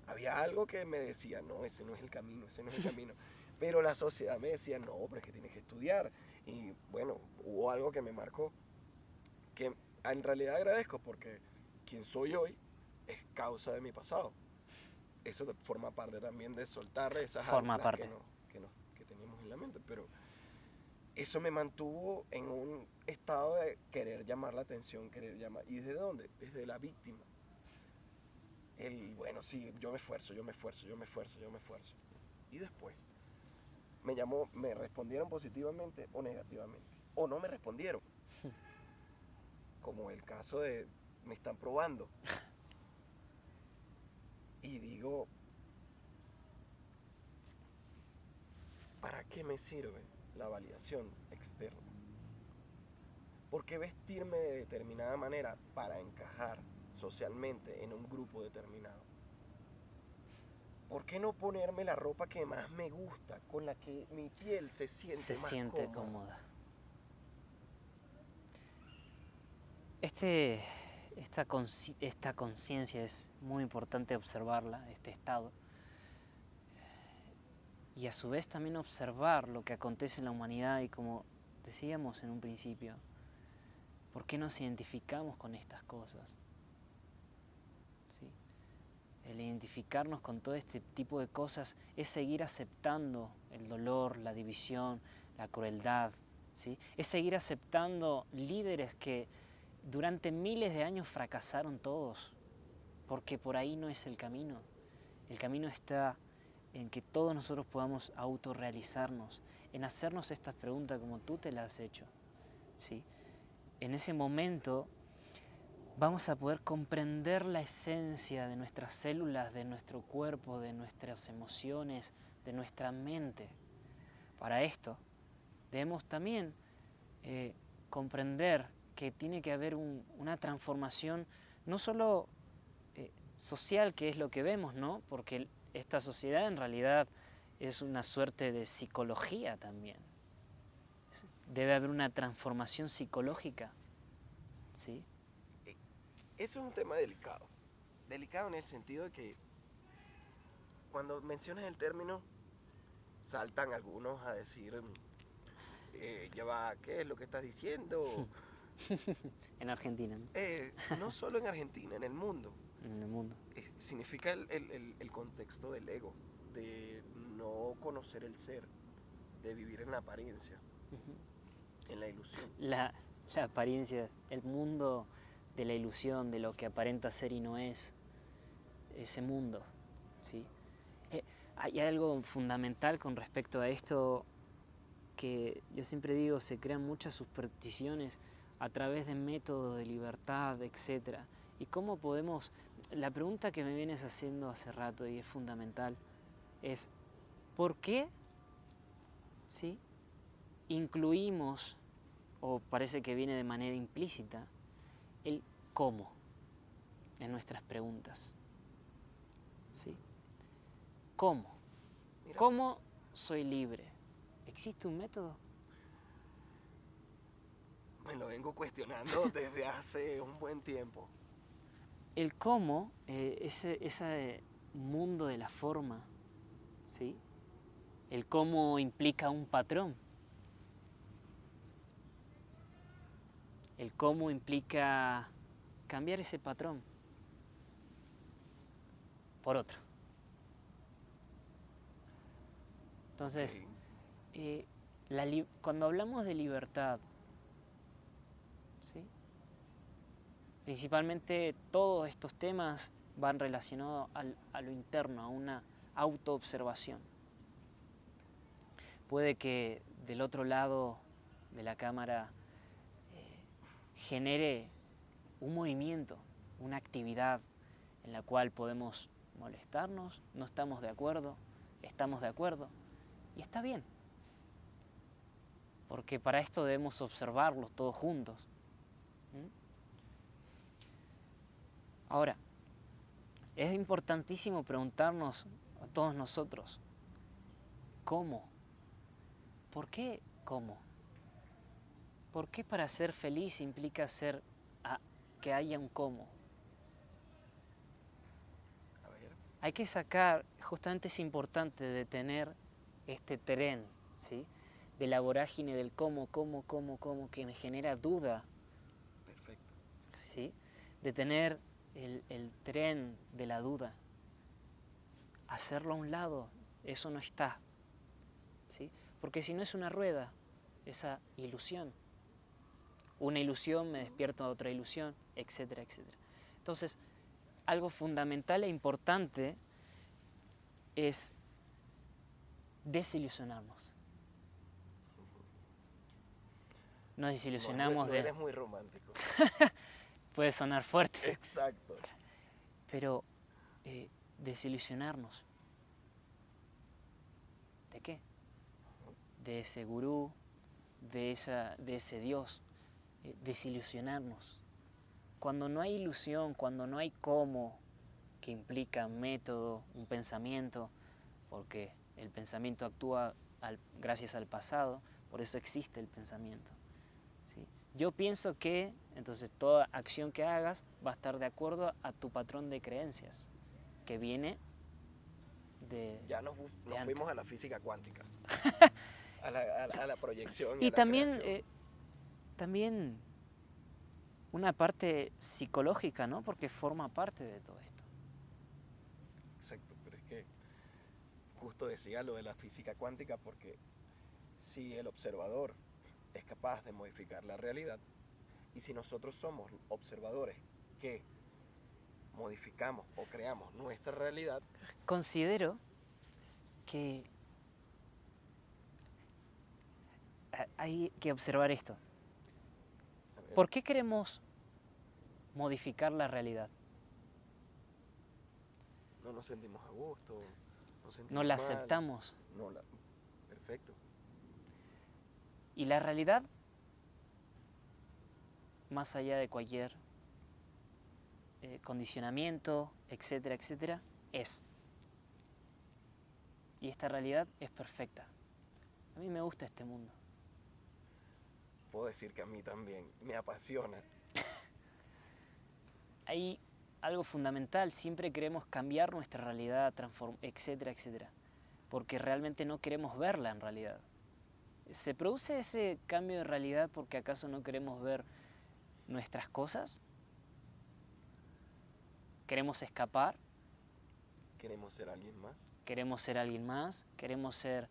[SPEAKER 2] Había algo que me decía, no, ese no es el camino, ese no es el camino. Pero la sociedad me decía, no, pero es que tienes que estudiar. Y bueno, hubo algo que me marcó, que en realidad agradezco porque quien soy hoy es causa de mi pasado. Eso forma parte también de soltar esas
[SPEAKER 1] Forma
[SPEAKER 2] anclas
[SPEAKER 1] parte.
[SPEAKER 2] que teníamos en la mente, pero eso me mantuvo en un estado de querer llamar la atención, querer llamar. ¿Y desde dónde? Desde la víctima. Bueno, sí, yo me esfuerzo, yo me esfuerzo, yo me esfuerzo, yo me esfuerzo. Y después me respondieron positivamente o negativamente. O no me respondieron. Como el caso de me están probando. Y digo, ¿para qué me sirve la validación externa? ¿Por qué vestirme de determinada manera para encajar socialmente en un grupo determinado? ¿Por qué no ponerme la ropa que más me gusta, con la que mi piel se siente
[SPEAKER 1] Se
[SPEAKER 2] más
[SPEAKER 1] siente
[SPEAKER 2] cómoda?
[SPEAKER 1] cómoda. Esta conciencia es muy importante observarla, este estado, y a su vez también observar lo que acontece en la humanidad y como decíamos en un principio, ¿por qué nos identificamos con estas cosas? ¿Sí? El identificarnos con todo este tipo de cosas es seguir aceptando el dolor, la división, la crueldad, ¿sí? Es seguir aceptando líderes que durante miles de años fracasaron todos, porque por ahí no es el camino. El camino está en que todos nosotros podamos autorrealizarnos, en hacernos estas preguntas como tú te las has hecho, ¿sí? En ese momento vamos a poder comprender la esencia de nuestras células, de nuestro cuerpo, de nuestras emociones, de nuestra mente. Para esto debemos también comprender que tiene que haber una transformación no solo social, que es lo que vemos, ¿no? Porque esta sociedad en realidad es una suerte de psicología también. Debe haber una transformación psicológica, ¿sí?
[SPEAKER 2] Eso es un tema delicado. Delicado en el sentido de que cuando mencionas el término, saltan algunos a decir, ya va, ¿qué es lo que estás diciendo?
[SPEAKER 1] En Argentina, ¿no?
[SPEAKER 2] No solo en Argentina, en el mundo.
[SPEAKER 1] En el mundo.
[SPEAKER 2] Significa el contexto del ego, de no conocer el ser, de vivir en la apariencia, en la ilusión.
[SPEAKER 1] La apariencia, el mundo de la ilusión, de lo que aparenta ser y no es, ese mundo, ¿sí? Hay algo fundamental con respecto a esto que yo siempre digo, se crean muchas supersticiones a través de métodos de libertad, etc. ¿Y cómo podemos la pregunta que me vienes haciendo hace rato y es fundamental es ¿por qué, sí, incluimos, o parece que viene de manera implícita, el cómo en nuestras preguntas? ¿Sí? ¿Cómo?
[SPEAKER 2] Mira,
[SPEAKER 1] ¿Cómo soy libre? ¿Existe un método?
[SPEAKER 2] me lo vengo cuestionando desde hace un buen tiempo.
[SPEAKER 1] El cómo, ese mundo de la forma, ¿sí? El cómo implica un patrón. El cómo implica cambiar ese patrón por otro. Entonces,
[SPEAKER 2] Ok.
[SPEAKER 1] cuando hablamos de libertad, ¿sí? Principalmente todos estos temas van relacionados a lo interno, a una autoobservación. Puede que del otro lado de la cámara genere un movimiento, una actividad en la cual podemos molestarnos, no estamos de acuerdo, estamos de acuerdo, y está bien, porque para esto debemos observarlos todos juntos. Ahora, es importantísimo preguntarnos a todos nosotros, ¿cómo? ¿Por qué cómo? ¿Por qué para ser feliz implica que haya un cómo?
[SPEAKER 2] A ver.
[SPEAKER 1] Hay que sacar, justamente es importante detener este tren, ¿sí? De la vorágine del cómo, que me genera duda,
[SPEAKER 2] Perfecto.
[SPEAKER 1] ¿sí? Detener el tren de la duda, hacerlo a un lado, eso no está, ¿sí? Porque si no es una rueda, esa ilusión. Una ilusión me despierta a otra ilusión, etcétera, etcétera. Entonces, algo fundamental e importante es desilusionarnos. Nos desilusionamos
[SPEAKER 2] No
[SPEAKER 1] de...
[SPEAKER 2] eres muy romántico.
[SPEAKER 1] Puede sonar fuerte,
[SPEAKER 2] Exacto.
[SPEAKER 1] pero desilusionarnos. ¿De qué? De ese gurú, de ese Dios. Desilusionarnos. Cuando no hay ilusión, cuando no hay cómo, que implica un método, un pensamiento, porque el pensamiento actúa gracias al pasado, por eso existe el pensamiento. ¿Sí? Yo pienso que, entonces toda acción que hagas va a estar de acuerdo a tu patrón de creencias, que viene de
[SPEAKER 2] Nos
[SPEAKER 1] antes.
[SPEAKER 2] fuimos a la física cuántica, a la proyección y
[SPEAKER 1] Y
[SPEAKER 2] a la creación.
[SPEAKER 1] también una parte psicológica, ¿no? Porque forma parte de todo esto.
[SPEAKER 2] Exacto, pero es que justo decía lo de la física cuántica porque si el observador es capaz de modificar la realidad y si nosotros somos observadores que modificamos o creamos nuestra realidad,
[SPEAKER 1] Considero que hay que observar esto.
[SPEAKER 2] a ver,
[SPEAKER 1] ¿Por qué queremos modificar la realidad?
[SPEAKER 2] no nos sentimos a gusto, nos
[SPEAKER 1] No
[SPEAKER 2] sentimos
[SPEAKER 1] la
[SPEAKER 2] mal,
[SPEAKER 1] aceptamos.
[SPEAKER 2] no la, perfecto,
[SPEAKER 1] Y la realidad, más allá de cualquier condicionamiento, etcétera, etcétera, es. Y esta realidad es perfecta. A mí me gusta este mundo.
[SPEAKER 2] puedo decir que a mí también me apasiona.
[SPEAKER 1] Hay algo fundamental, siempre queremos cambiar nuestra realidad, etcétera, etcétera, porque realmente no queremos verla en realidad. ¿Se produce ese cambio de realidad porque acaso no queremos ver nuestras cosas? ¿Queremos escapar?
[SPEAKER 2] Queremos ser alguien más.
[SPEAKER 1] ¿Queremos ser alguien más? ¿Queremos ser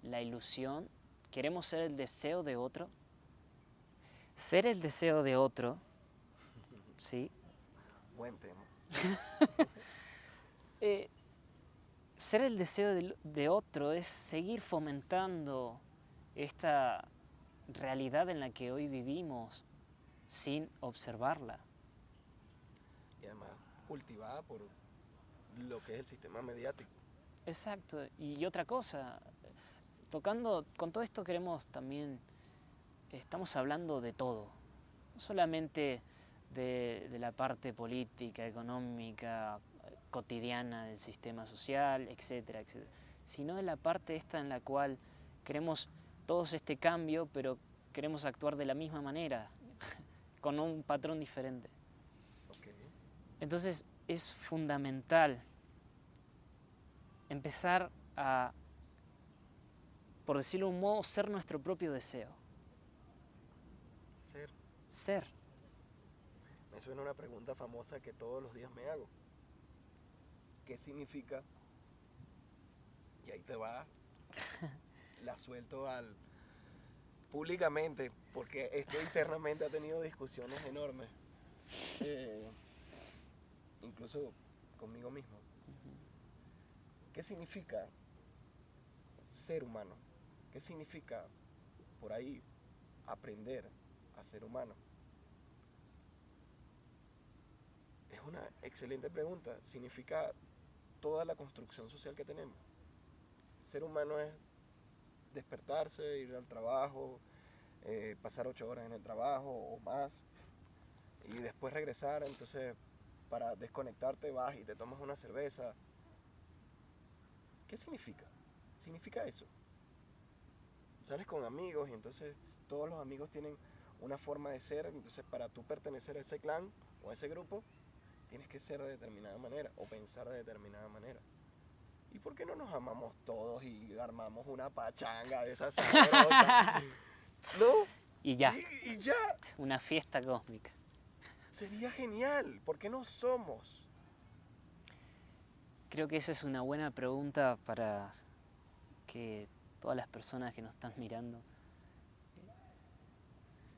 [SPEAKER 1] la ilusión? ¿Queremos ser el deseo de otro? Ser el deseo de otro, ¿sí?
[SPEAKER 2] Buen tema.
[SPEAKER 1] Ser el deseo de otro es seguir fomentando esta realidad en la que hoy vivimos sin observarla.
[SPEAKER 2] Y además, cultivada por lo que es el sistema mediático.
[SPEAKER 1] Exacto. Y otra cosa, tocando, con todo esto queremos también, estamos hablando de todo, no solamente de la parte política, económica, cotidiana del sistema social, etcétera, etcétera, sino de la parte esta en la cual queremos todos este cambio, pero queremos actuar de la misma manera, con un patrón diferente.
[SPEAKER 2] Okay.
[SPEAKER 1] Entonces es fundamental empezar a, por decirlo de un modo, ser nuestro propio deseo. Ser.
[SPEAKER 2] Me suena una pregunta famosa que todos los días me hago. ¿Qué significa? Y ahí te va, la suelto públicamente, porque esto internamente ha tenido discusiones enormes. Incluso conmigo mismo. ¿Qué significa ser humano? ¿Qué significa por ahí aprender a ser humano? Es una excelente pregunta. Significa toda la construcción social que tenemos. Ser humano es despertarse, ir al trabajo, pasar 8 horas en el trabajo o más, y después regresar. Entonces, para desconectarte vas y te tomas una cerveza. ¿Qué significa? Significa eso. Sales con amigos y entonces todos los amigos tienen una forma de ser. Entonces, para tú pertenecer a ese clan o a ese grupo, tienes que ser de determinada manera o pensar de determinada manera. ¿Y por qué no nos amamos todos y armamos una pachanga de esas sabrosas? ¿No?
[SPEAKER 1] Y ya.
[SPEAKER 2] Y ya.
[SPEAKER 1] Una fiesta cósmica.
[SPEAKER 2] Sería genial. ¿Por qué no somos?
[SPEAKER 1] Creo que esa es una buena pregunta para que todas las personas que nos están mirando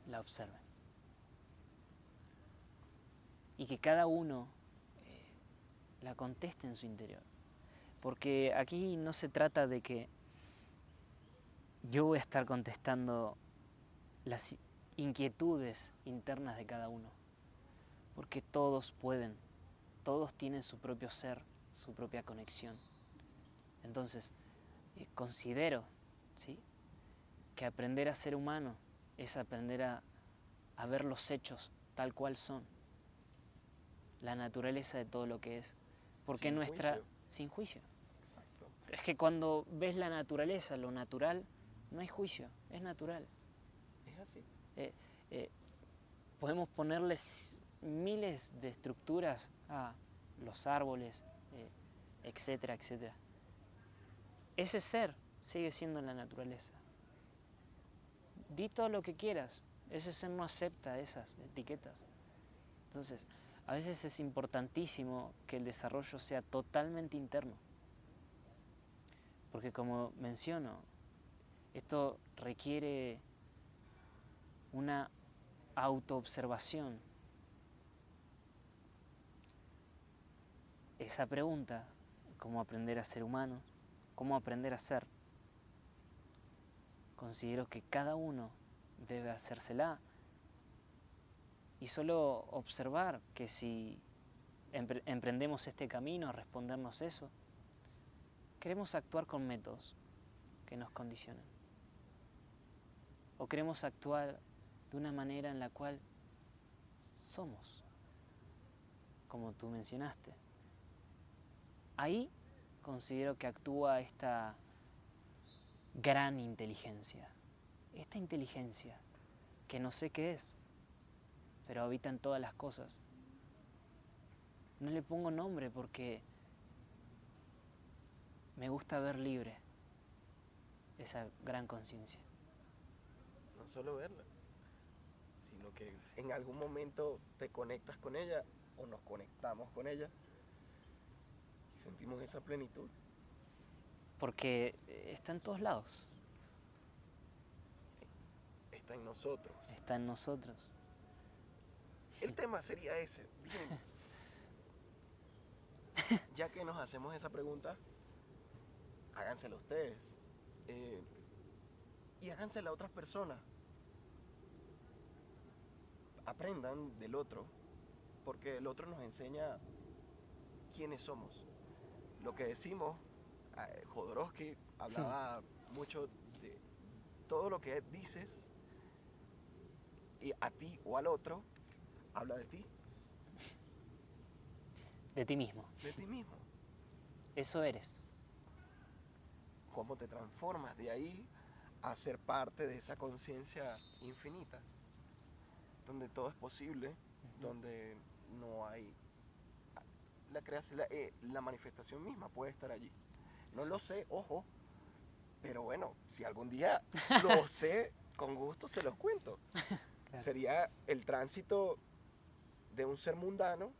[SPEAKER 1] la observen. Y que cada uno la conteste en su interior. Porque aquí no se trata de que yo voy a estar contestando las inquietudes internas de cada uno. Porque todos pueden, todos tienen su propio ser, su propia conexión. Entonces, considero, ¿sí?, que aprender a ser humano es aprender a ver los hechos tal cual son. La naturaleza de todo lo que es. Porque
[SPEAKER 2] Sin
[SPEAKER 1] nuestra...
[SPEAKER 2] juicio.
[SPEAKER 1] Sin juicio.
[SPEAKER 2] Exacto.
[SPEAKER 1] Es que cuando ves la naturaleza, lo natural, no hay juicio, es natural.
[SPEAKER 2] Es así.
[SPEAKER 1] Podemos ponerles miles de estructuras a los árboles, etcétera, etcétera. Ese ser sigue siendo la naturaleza. Di todo lo que quieras, ese ser no acepta esas etiquetas. Entonces, a veces es importantísimo que el desarrollo sea totalmente interno. Porque como menciono, esto requiere una autoobservación. Esa pregunta, cómo aprender a ser humano, cómo aprender a ser, considero que cada uno debe hacérsela y solo observar que si emprendemos este camino a respondernos eso, queremos actuar con métodos que nos condicionen. O queremos actuar de una manera en la cual somos, como tú mencionaste. Ahí considero que actúa esta gran inteligencia. Esta inteligencia que no sé qué es, pero habita en todas las cosas. No le pongo nombre porque me gusta ver libre esa gran conciencia.
[SPEAKER 2] No solo verla, sino que en algún momento te conectas con ella o nos conectamos con ella y sentimos esa plenitud.
[SPEAKER 1] Porque está en todos lados.
[SPEAKER 2] Está en nosotros.
[SPEAKER 1] Está en nosotros.
[SPEAKER 2] El tema sería ese. Bien. Ya que nos hacemos esa pregunta, hágansela ustedes. Y hágansela a otras personas. Aprendan del otro, porque el otro nos enseña quiénes somos. Lo que decimos, Jodorowsky hablaba mucho de todo lo que dices y a ti o al otro, habla de ti.
[SPEAKER 1] De ti mismo.
[SPEAKER 2] De ti mismo.
[SPEAKER 1] Eso eres.
[SPEAKER 2] Cómo te transformas de ahí a ser parte de esa conciencia infinita, donde todo es posible, donde no hay la creación, la manifestación misma puede estar allí. No lo sé, ojo, pero bueno, si algún día lo sé, con gusto se los cuento. Claro. Sería el tránsito de un ser mundano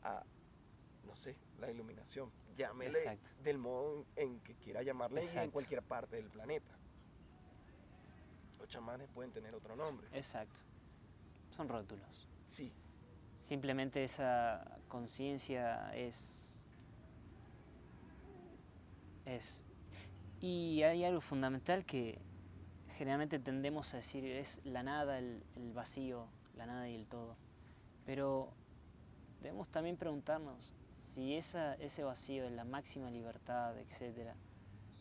[SPEAKER 2] a, no sé, la iluminación. Llámele
[SPEAKER 1] Exacto.
[SPEAKER 2] del modo en que quiera llamarle y en cualquier parte del planeta. Los chamanes pueden tener otro nombre.
[SPEAKER 1] Exacto. Son rótulos.
[SPEAKER 2] Sí.
[SPEAKER 1] Simplemente esa conciencia es... Y hay algo fundamental que generalmente tendemos a decir, es la nada, el vacío, la nada y el todo. Pero debemos también preguntarnos si ese vacío es la máxima libertad, etc.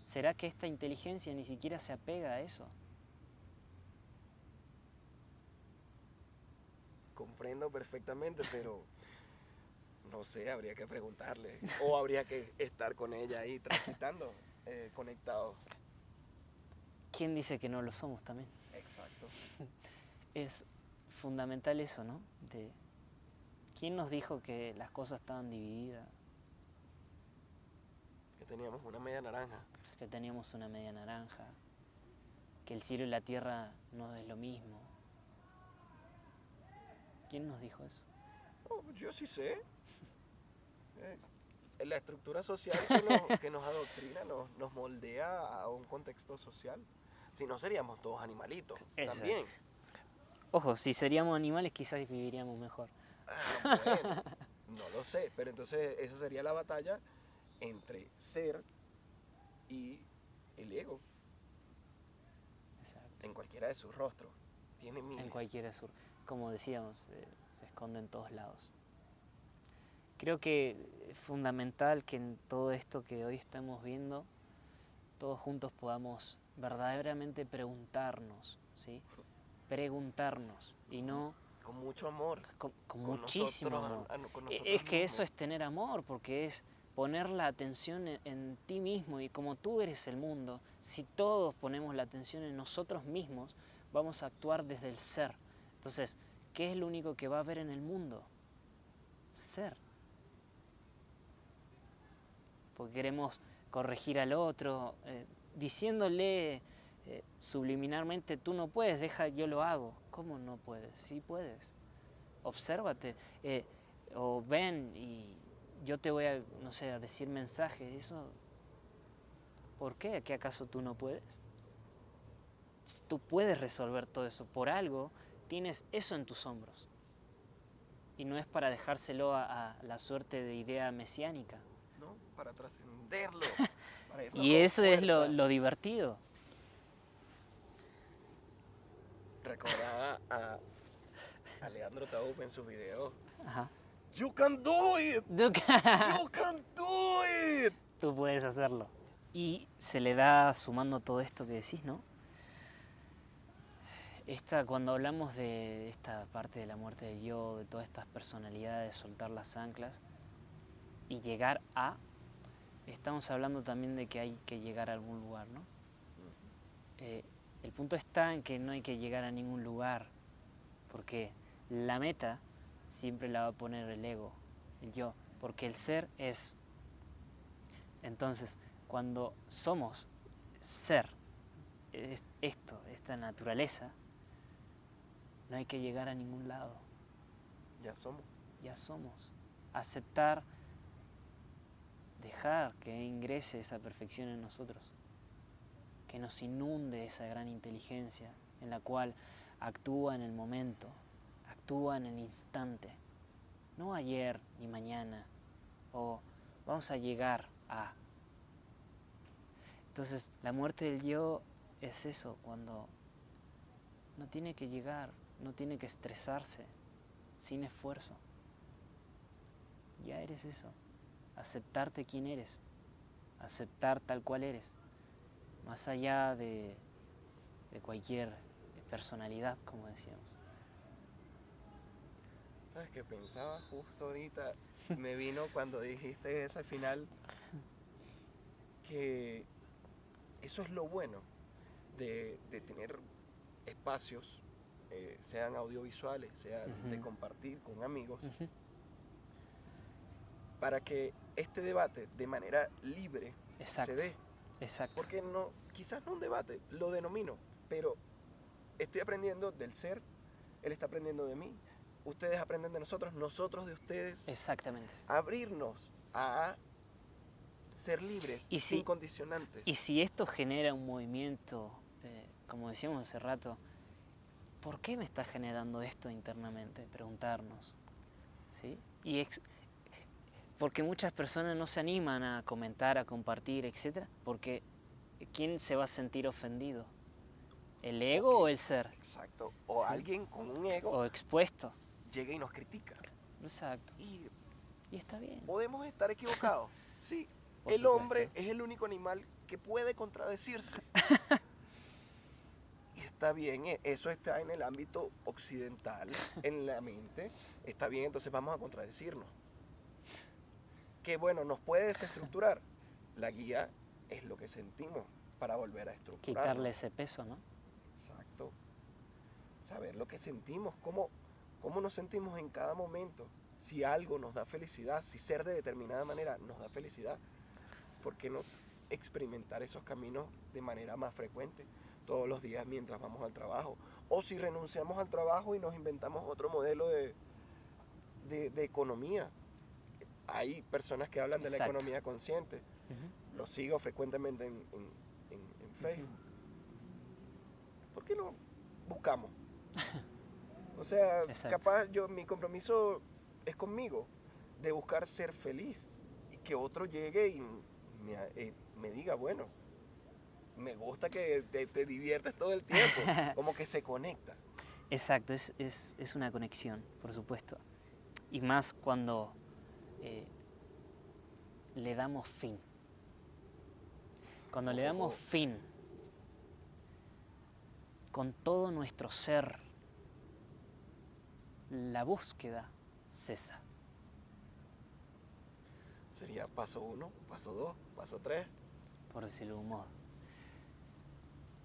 [SPEAKER 1] ¿Será que esta inteligencia ni siquiera se apega a eso?
[SPEAKER 2] Comprendo perfectamente, pero no sé, habría que preguntarle. O habría que estar con ella ahí transitando, conectados.
[SPEAKER 1] ¿Quién dice que no lo somos también?
[SPEAKER 2] Exacto.
[SPEAKER 1] Es fundamental eso, ¿no? ¿Quién nos dijo que las cosas estaban divididas?
[SPEAKER 2] Que teníamos una media naranja.
[SPEAKER 1] Que teníamos una media naranja. Que el cielo y la tierra no es lo mismo. ¿Quién nos dijo eso?
[SPEAKER 2] Oh, yo sí sé. La estructura social que nos adoctrina, nos moldea a un contexto social. Si no, seríamos todos animalitos. Exacto. También.
[SPEAKER 1] Ojo, si seríamos animales quizás viviríamos mejor.
[SPEAKER 2] Bueno, no lo sé, pero entonces esa sería la batalla entre ser y el ego.
[SPEAKER 1] Exacto.
[SPEAKER 2] En cualquiera de sus rostros. Tiene miles.
[SPEAKER 1] En cualquiera de sus... Como decíamos, se esconde en todos lados. Creo que es fundamental que en todo esto que hoy estamos viendo, todos juntos podamos verdaderamente preguntarnos, ¿sí? Preguntarnos y no...
[SPEAKER 2] Con mucho amor.
[SPEAKER 1] Con muchísimo amor. Es que eso es tener amor, porque es poner la atención en ti mismo, y como tú eres el mundo, si todos ponemos la atención en nosotros mismos, vamos a actuar desde el ser. Entonces, ¿qué es lo único que va a haber en el mundo? Ser. Porque queremos corregir al otro, diciéndole subliminarmente, tú no puedes, deja, yo lo hago. ¿Cómo no puedes? Sí puedes. Obsérvate. O ven y yo te voy a, no sé, a decir mensajes. Eso, ¿por qué? ¿Qué acaso tú no puedes? Tú puedes resolver todo eso. Por algo tienes eso en tus hombros. Y no es para dejárselo a la suerte de idea mesiánica.
[SPEAKER 2] No, para trascenderlo.
[SPEAKER 1] Y eso es lo divertido.
[SPEAKER 2] Recordaba a Leandro Taub en sus videos.
[SPEAKER 1] Ajá.
[SPEAKER 2] You can do it. You can do it.
[SPEAKER 1] Tú puedes hacerlo. Y se le da sumando todo esto que decís, ¿no? Cuando hablamos de esta parte de la muerte del yo, de todas estas personalidades, soltar las anclas y llegar a, estamos hablando también de que hay que llegar a algún lugar, ¿no? El punto está en que no hay que llegar a ningún lugar, porque la meta siempre la va a poner el ego, el yo, porque el ser es. Entonces, cuando somos ser, esta naturaleza, no hay que llegar a ningún lado.
[SPEAKER 2] Ya somos.
[SPEAKER 1] Ya somos. Aceptar, dejar que ingrese esa perfección en nosotros, que nos inunde esa gran inteligencia en la cual actúa en el momento, actúa en el instante, no ayer ni mañana, o vamos a llegar a. Entonces, la muerte del yo es eso, cuando no tiene que llegar, no tiene que estresarse, sin esfuerzo. ya eres eso. Aceptarte quién eres, aceptar tal cual eres, más allá de cualquier personalidad, como decíamos.
[SPEAKER 2] ¿Sabes qué pensaba justo ahorita? Me vino cuando dijiste eso al final, que eso es lo bueno de tener espacios, sean audiovisuales, sean de compartir con amigos, para que este debate de manera libre
[SPEAKER 1] Exacto,
[SPEAKER 2] se dé.
[SPEAKER 1] exacto.
[SPEAKER 2] Porque no, quizás no un debate, lo denomino, pero estoy aprendiendo del ser, él está aprendiendo de mí, ustedes aprenden de nosotros, nosotros de ustedes.
[SPEAKER 1] Exactamente.
[SPEAKER 2] Abrirnos a ser libres, sin condicionantes.
[SPEAKER 1] Y si esto genera un movimiento, como decíamos hace rato, ¿por qué me está generando esto internamente? Preguntarnos, ¿sí? Porque muchas personas no se animan a comentar, a compartir, etc. Porque ¿quién se va a sentir ofendido? ¿El ego o el ser?
[SPEAKER 2] Exacto. O ¿sí? Alguien con un ego.
[SPEAKER 1] O expuesto.
[SPEAKER 2] Llega y nos critica.
[SPEAKER 1] Exacto.
[SPEAKER 2] Y
[SPEAKER 1] está bien.
[SPEAKER 2] Podemos estar equivocados. Sí. El hombre es el único animal que puede contradecirse. Y está bien, eso está en el ámbito occidental, en la mente. Está bien, entonces vamos a contradecirnos. Que bueno, nos puede desestructurar. La guía es lo que sentimos para volver a estructurar.
[SPEAKER 1] Quitarle ese peso, ¿no?
[SPEAKER 2] Exacto. Saber lo que sentimos, cómo nos sentimos en cada momento. Si algo nos da felicidad, si ser de determinada manera nos da felicidad, ¿por qué no experimentar esos caminos de manera más frecuente? Todos los días mientras vamos al trabajo. O si renunciamos al trabajo y nos inventamos otro modelo de economía. Hay personas que hablan de la economía consciente. Lo sigo frecuentemente en Facebook. ¿Por qué no buscamos? O sea, capaz mi compromiso es conmigo, de buscar ser feliz. Y que otro llegue y me diga, bueno, me gusta que te diviertes todo el tiempo. Como que se conecta.
[SPEAKER 1] Exacto, es una conexión, por supuesto. Y más cuando le damos fin. Cuando le damos fin con todo nuestro ser, la búsqueda cesa.
[SPEAKER 2] Sería paso 1, paso 2, paso 3.
[SPEAKER 1] Por decirlo de un modo.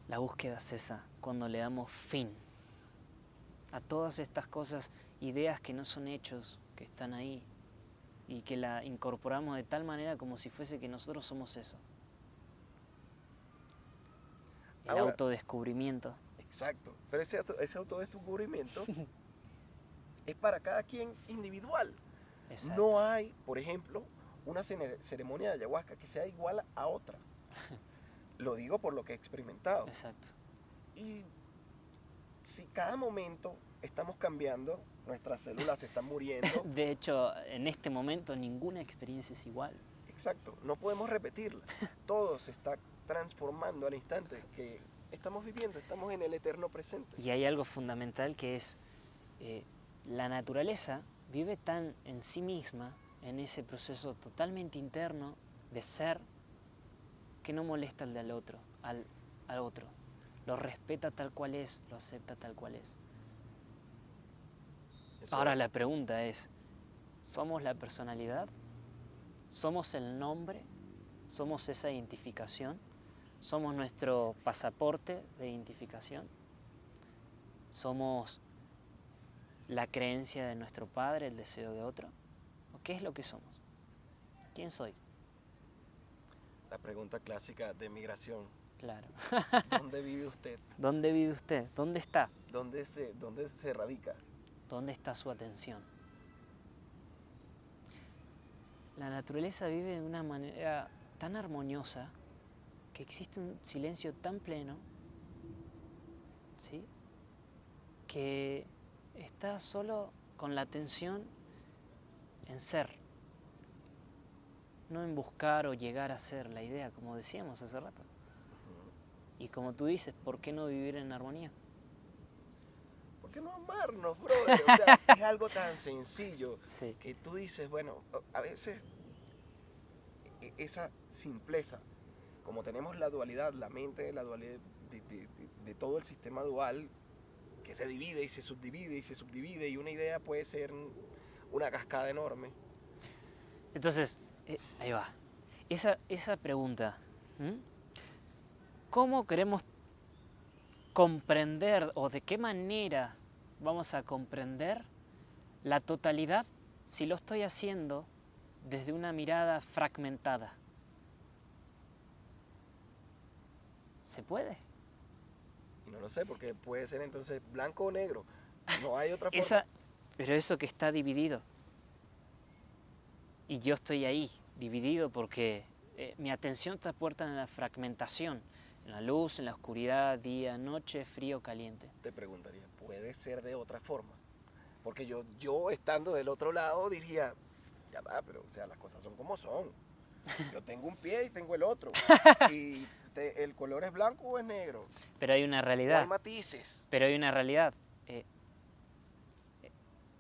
[SPEAKER 1] La búsqueda cesa cuando le damos fin a todas estas cosas, ideas que no son hechos, que están ahí, y que la incorporamos de tal manera como si fuese que nosotros somos eso. El autodescubrimiento.
[SPEAKER 2] Exacto, pero ese autodescubrimiento es para cada quien individual. Exacto. No hay, por ejemplo, una ceremonia de ayahuasca que sea igual a otra. Lo digo por lo que he experimentado.
[SPEAKER 1] Exacto.
[SPEAKER 2] Y si cada momento estamos cambiando, nuestras células se están muriendo.
[SPEAKER 1] De hecho, en este momento ninguna experiencia es igual.
[SPEAKER 2] Exacto, no podemos repetirla. Todo se está transformando al instante que estamos viviendo, estamos en el eterno presente.
[SPEAKER 1] Y hay algo fundamental que es, la naturaleza vive tan en sí misma, en ese proceso totalmente interno de ser, que no molesta al otro, al otro. Lo respeta tal cual es, lo acepta tal cual es. Ahora la pregunta es, ¿somos la personalidad? ¿Somos el nombre? ¿Somos esa identificación? ¿Somos nuestro pasaporte de identificación? ¿Somos la creencia de nuestro padre, el deseo de otro? ¿O qué es lo que somos? ¿Quién soy?
[SPEAKER 2] La pregunta clásica de migración.
[SPEAKER 1] Claro.
[SPEAKER 2] ¿Dónde vive usted?
[SPEAKER 1] ¿Dónde vive usted? ¿Dónde está?
[SPEAKER 2] ¿Dónde se radica?
[SPEAKER 1] ¿Dónde está su atención? La naturaleza vive de una manera tan armoniosa que existe un silencio tan pleno, ¿sí? Que está solo con la atención en ser, no en buscar o llegar a ser la idea, como decíamos hace rato. Y como tú dices, ¿por qué no vivir en armonía?
[SPEAKER 2] qué no amarnos, brother? O sea, es algo tan sencillo
[SPEAKER 1] Sí.
[SPEAKER 2] que tú dices, bueno, a veces esa simpleza, como tenemos la dualidad, la mente, la dualidad de todo el sistema dual, que se divide y se subdivide y se subdivide, y una idea puede ser una cascada enorme.
[SPEAKER 1] Entonces, ahí va. Esa pregunta, ¿m? ¿Cómo queremos comprender o de qué manera vamos a comprender la totalidad si lo estoy haciendo desde una mirada fragmentada? ¿Se puede?
[SPEAKER 2] Y no lo sé, porque puede ser entonces blanco o negro. No hay otra forma.
[SPEAKER 1] Pero eso que está dividido. Y yo estoy ahí, dividido, porque mi atención está puesta en la fragmentación, en la luz, en la oscuridad, día, noche, frío, caliente.
[SPEAKER 2] Te preguntaría, ¿puede ser de otra forma? Porque yo estando del otro lado diría, ya va, pero o sea, las cosas son como son. Yo tengo un pie y tengo el otro. Y el color es blanco o es negro.
[SPEAKER 1] Pero hay una
[SPEAKER 2] O hay
[SPEAKER 1] realidad.
[SPEAKER 2] matices.
[SPEAKER 1] Pero hay una realidad.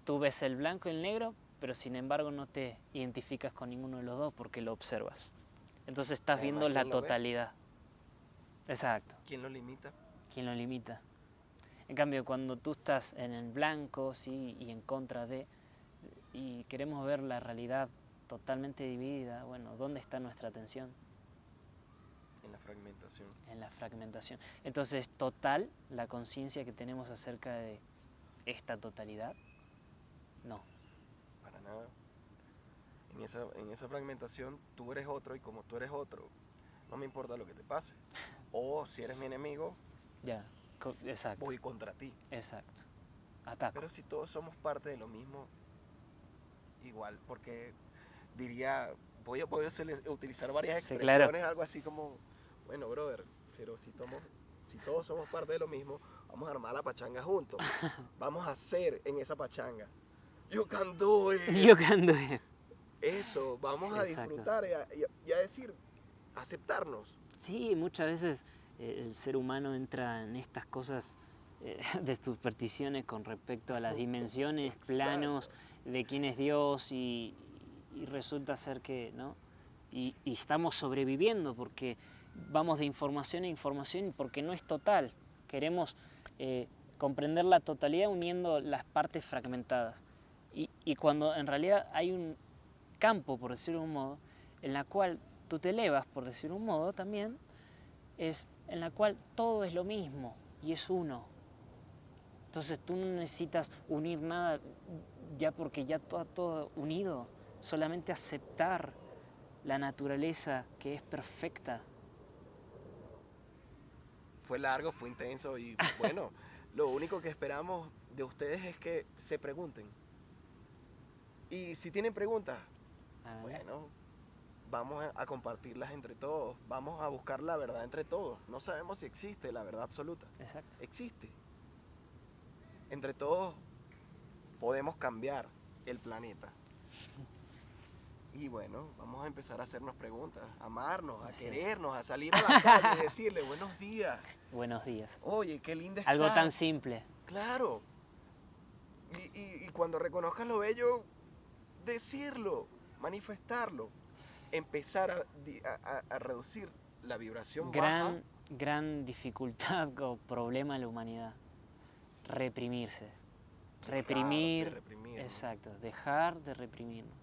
[SPEAKER 1] Tú ves el blanco y el negro, pero sin embargo no te identificas con ninguno de los dos porque lo observas. Entonces estás
[SPEAKER 2] Además,
[SPEAKER 1] viendo la
[SPEAKER 2] ¿quién lo ve?
[SPEAKER 1] totalidad. Exacto.
[SPEAKER 2] ¿Quién lo limita?
[SPEAKER 1] ¿Quién lo limita? En cambio, cuando tú estás en el blanco, sí, y en contra de, y queremos ver la realidad totalmente dividida, bueno, ¿dónde está nuestra atención?
[SPEAKER 2] En la fragmentación.
[SPEAKER 1] En la fragmentación. Entonces, total la conciencia que tenemos acerca de esta totalidad. No.
[SPEAKER 2] Para nada. En esa fragmentación tú eres otro y como tú eres otro, no me importa lo que te pase. O si eres mi enemigo,
[SPEAKER 1] Ya, exacto.
[SPEAKER 2] voy contra ti.
[SPEAKER 1] Exacto. Ataco.
[SPEAKER 2] Pero si todos somos parte de lo mismo, igual, porque diría, voy a poder utilizar varias
[SPEAKER 1] Sí,
[SPEAKER 2] expresiones,
[SPEAKER 1] claro.
[SPEAKER 2] algo así como, bueno, brother, pero si todos somos parte de lo mismo, vamos a armar la pachanga juntos. Vamos a hacer en esa pachanga. You can do it.
[SPEAKER 1] You can do it.
[SPEAKER 2] Eso, vamos
[SPEAKER 1] Sí,
[SPEAKER 2] a
[SPEAKER 1] exacto.
[SPEAKER 2] disfrutar y a decir, aceptarnos.
[SPEAKER 1] Sí, muchas veces el ser humano entra en estas cosas de supersticiones con respecto a las dimensiones,
[SPEAKER 2] Exacto.
[SPEAKER 1] planos de quién es Dios y resulta ser que, ¿no? Y estamos sobreviviendo porque vamos de información a información porque no es total. Queremos comprender la totalidad uniendo las partes fragmentadas. Y cuando en realidad hay un campo, por decirlo de un modo, en la cual tú te elevas, por decirlo de un modo también, es en la cual todo es lo mismo y es uno. Entonces tú no necesitas unir nada ya porque ya todo unido, solamente aceptar la naturaleza que es perfecta.
[SPEAKER 2] Fue largo, fue intenso y bueno, lo único que esperamos de ustedes es que se pregunten. Y si tienen preguntas, bueno, vamos a compartirlas entre todos, vamos a buscar la verdad entre todos. No sabemos si existe la verdad absoluta.
[SPEAKER 1] Exacto.
[SPEAKER 2] Existe. Entre todos podemos cambiar el planeta. Y bueno, vamos a empezar a hacernos preguntas, a amarnos, a
[SPEAKER 1] Así
[SPEAKER 2] querernos, a salir a la calle y decirle buenos días.
[SPEAKER 1] Buenos días.
[SPEAKER 2] Oye, qué linda estás.
[SPEAKER 1] Algo tan simple.
[SPEAKER 2] Claro. Y cuando reconozcas lo bello, decirlo, manifestarlo, empezar a reducir la vibración baja.
[SPEAKER 1] Gran dificultad o problema de la humanidad. Reprimirse. Reprimir.
[SPEAKER 2] De reprimirnos.
[SPEAKER 1] Exacto. Dejar de reprimirnos.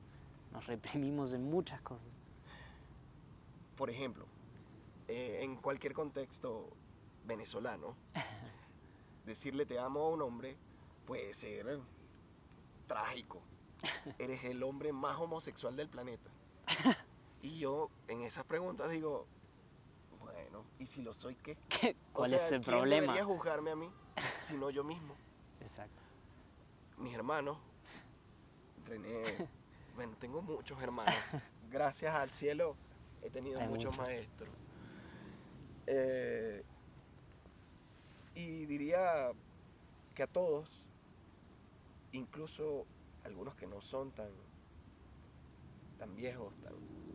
[SPEAKER 1] Nos reprimimos en muchas cosas.
[SPEAKER 2] Por ejemplo, en cualquier contexto venezolano, decirle te amo a un hombre puede ser trágico. Eres el hombre más homosexual del planeta. Y yo en esas preguntas digo, bueno, ¿y si lo soy qué?
[SPEAKER 1] ¿Cuál
[SPEAKER 2] O sea,
[SPEAKER 1] es el
[SPEAKER 2] ¿quién
[SPEAKER 1] problema?
[SPEAKER 2] debería juzgarme a mí, sino yo mismo?
[SPEAKER 1] Exacto.
[SPEAKER 2] Mis hermanos, René, bueno, tengo muchos hermanos. Gracias al cielo he tenido
[SPEAKER 1] Hay
[SPEAKER 2] muchos
[SPEAKER 1] muchos.
[SPEAKER 2] maestros. Y diría que a todos, incluso algunos que no son tan viejos,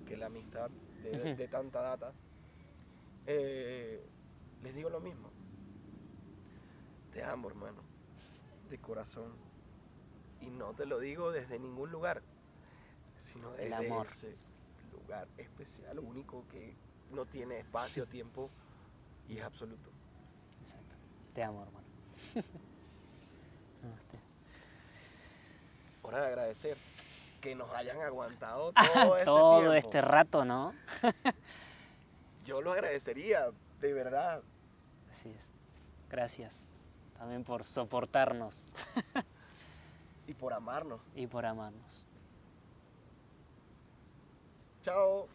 [SPEAKER 2] que la amistad de tanta data, les digo lo mismo. Te amo, hermano. de corazón. Y no te lo digo desde ningún lugar, sino
[SPEAKER 1] El
[SPEAKER 2] desde
[SPEAKER 1] amor.
[SPEAKER 2] ese lugar especial, único, que no tiene espacio, tiempo y es absoluto.
[SPEAKER 1] Exacto. Te amo, hermano. Namaste.
[SPEAKER 2] Hora de agradecer que nos hayan aguantado todo este
[SPEAKER 1] Todo
[SPEAKER 2] tiempo.
[SPEAKER 1] este rato, ¿no?
[SPEAKER 2] Yo lo agradecería, de verdad.
[SPEAKER 1] Así es. Gracias también por soportarnos
[SPEAKER 2] Y por amarnos.
[SPEAKER 1] y por amarnos.
[SPEAKER 2] Chao.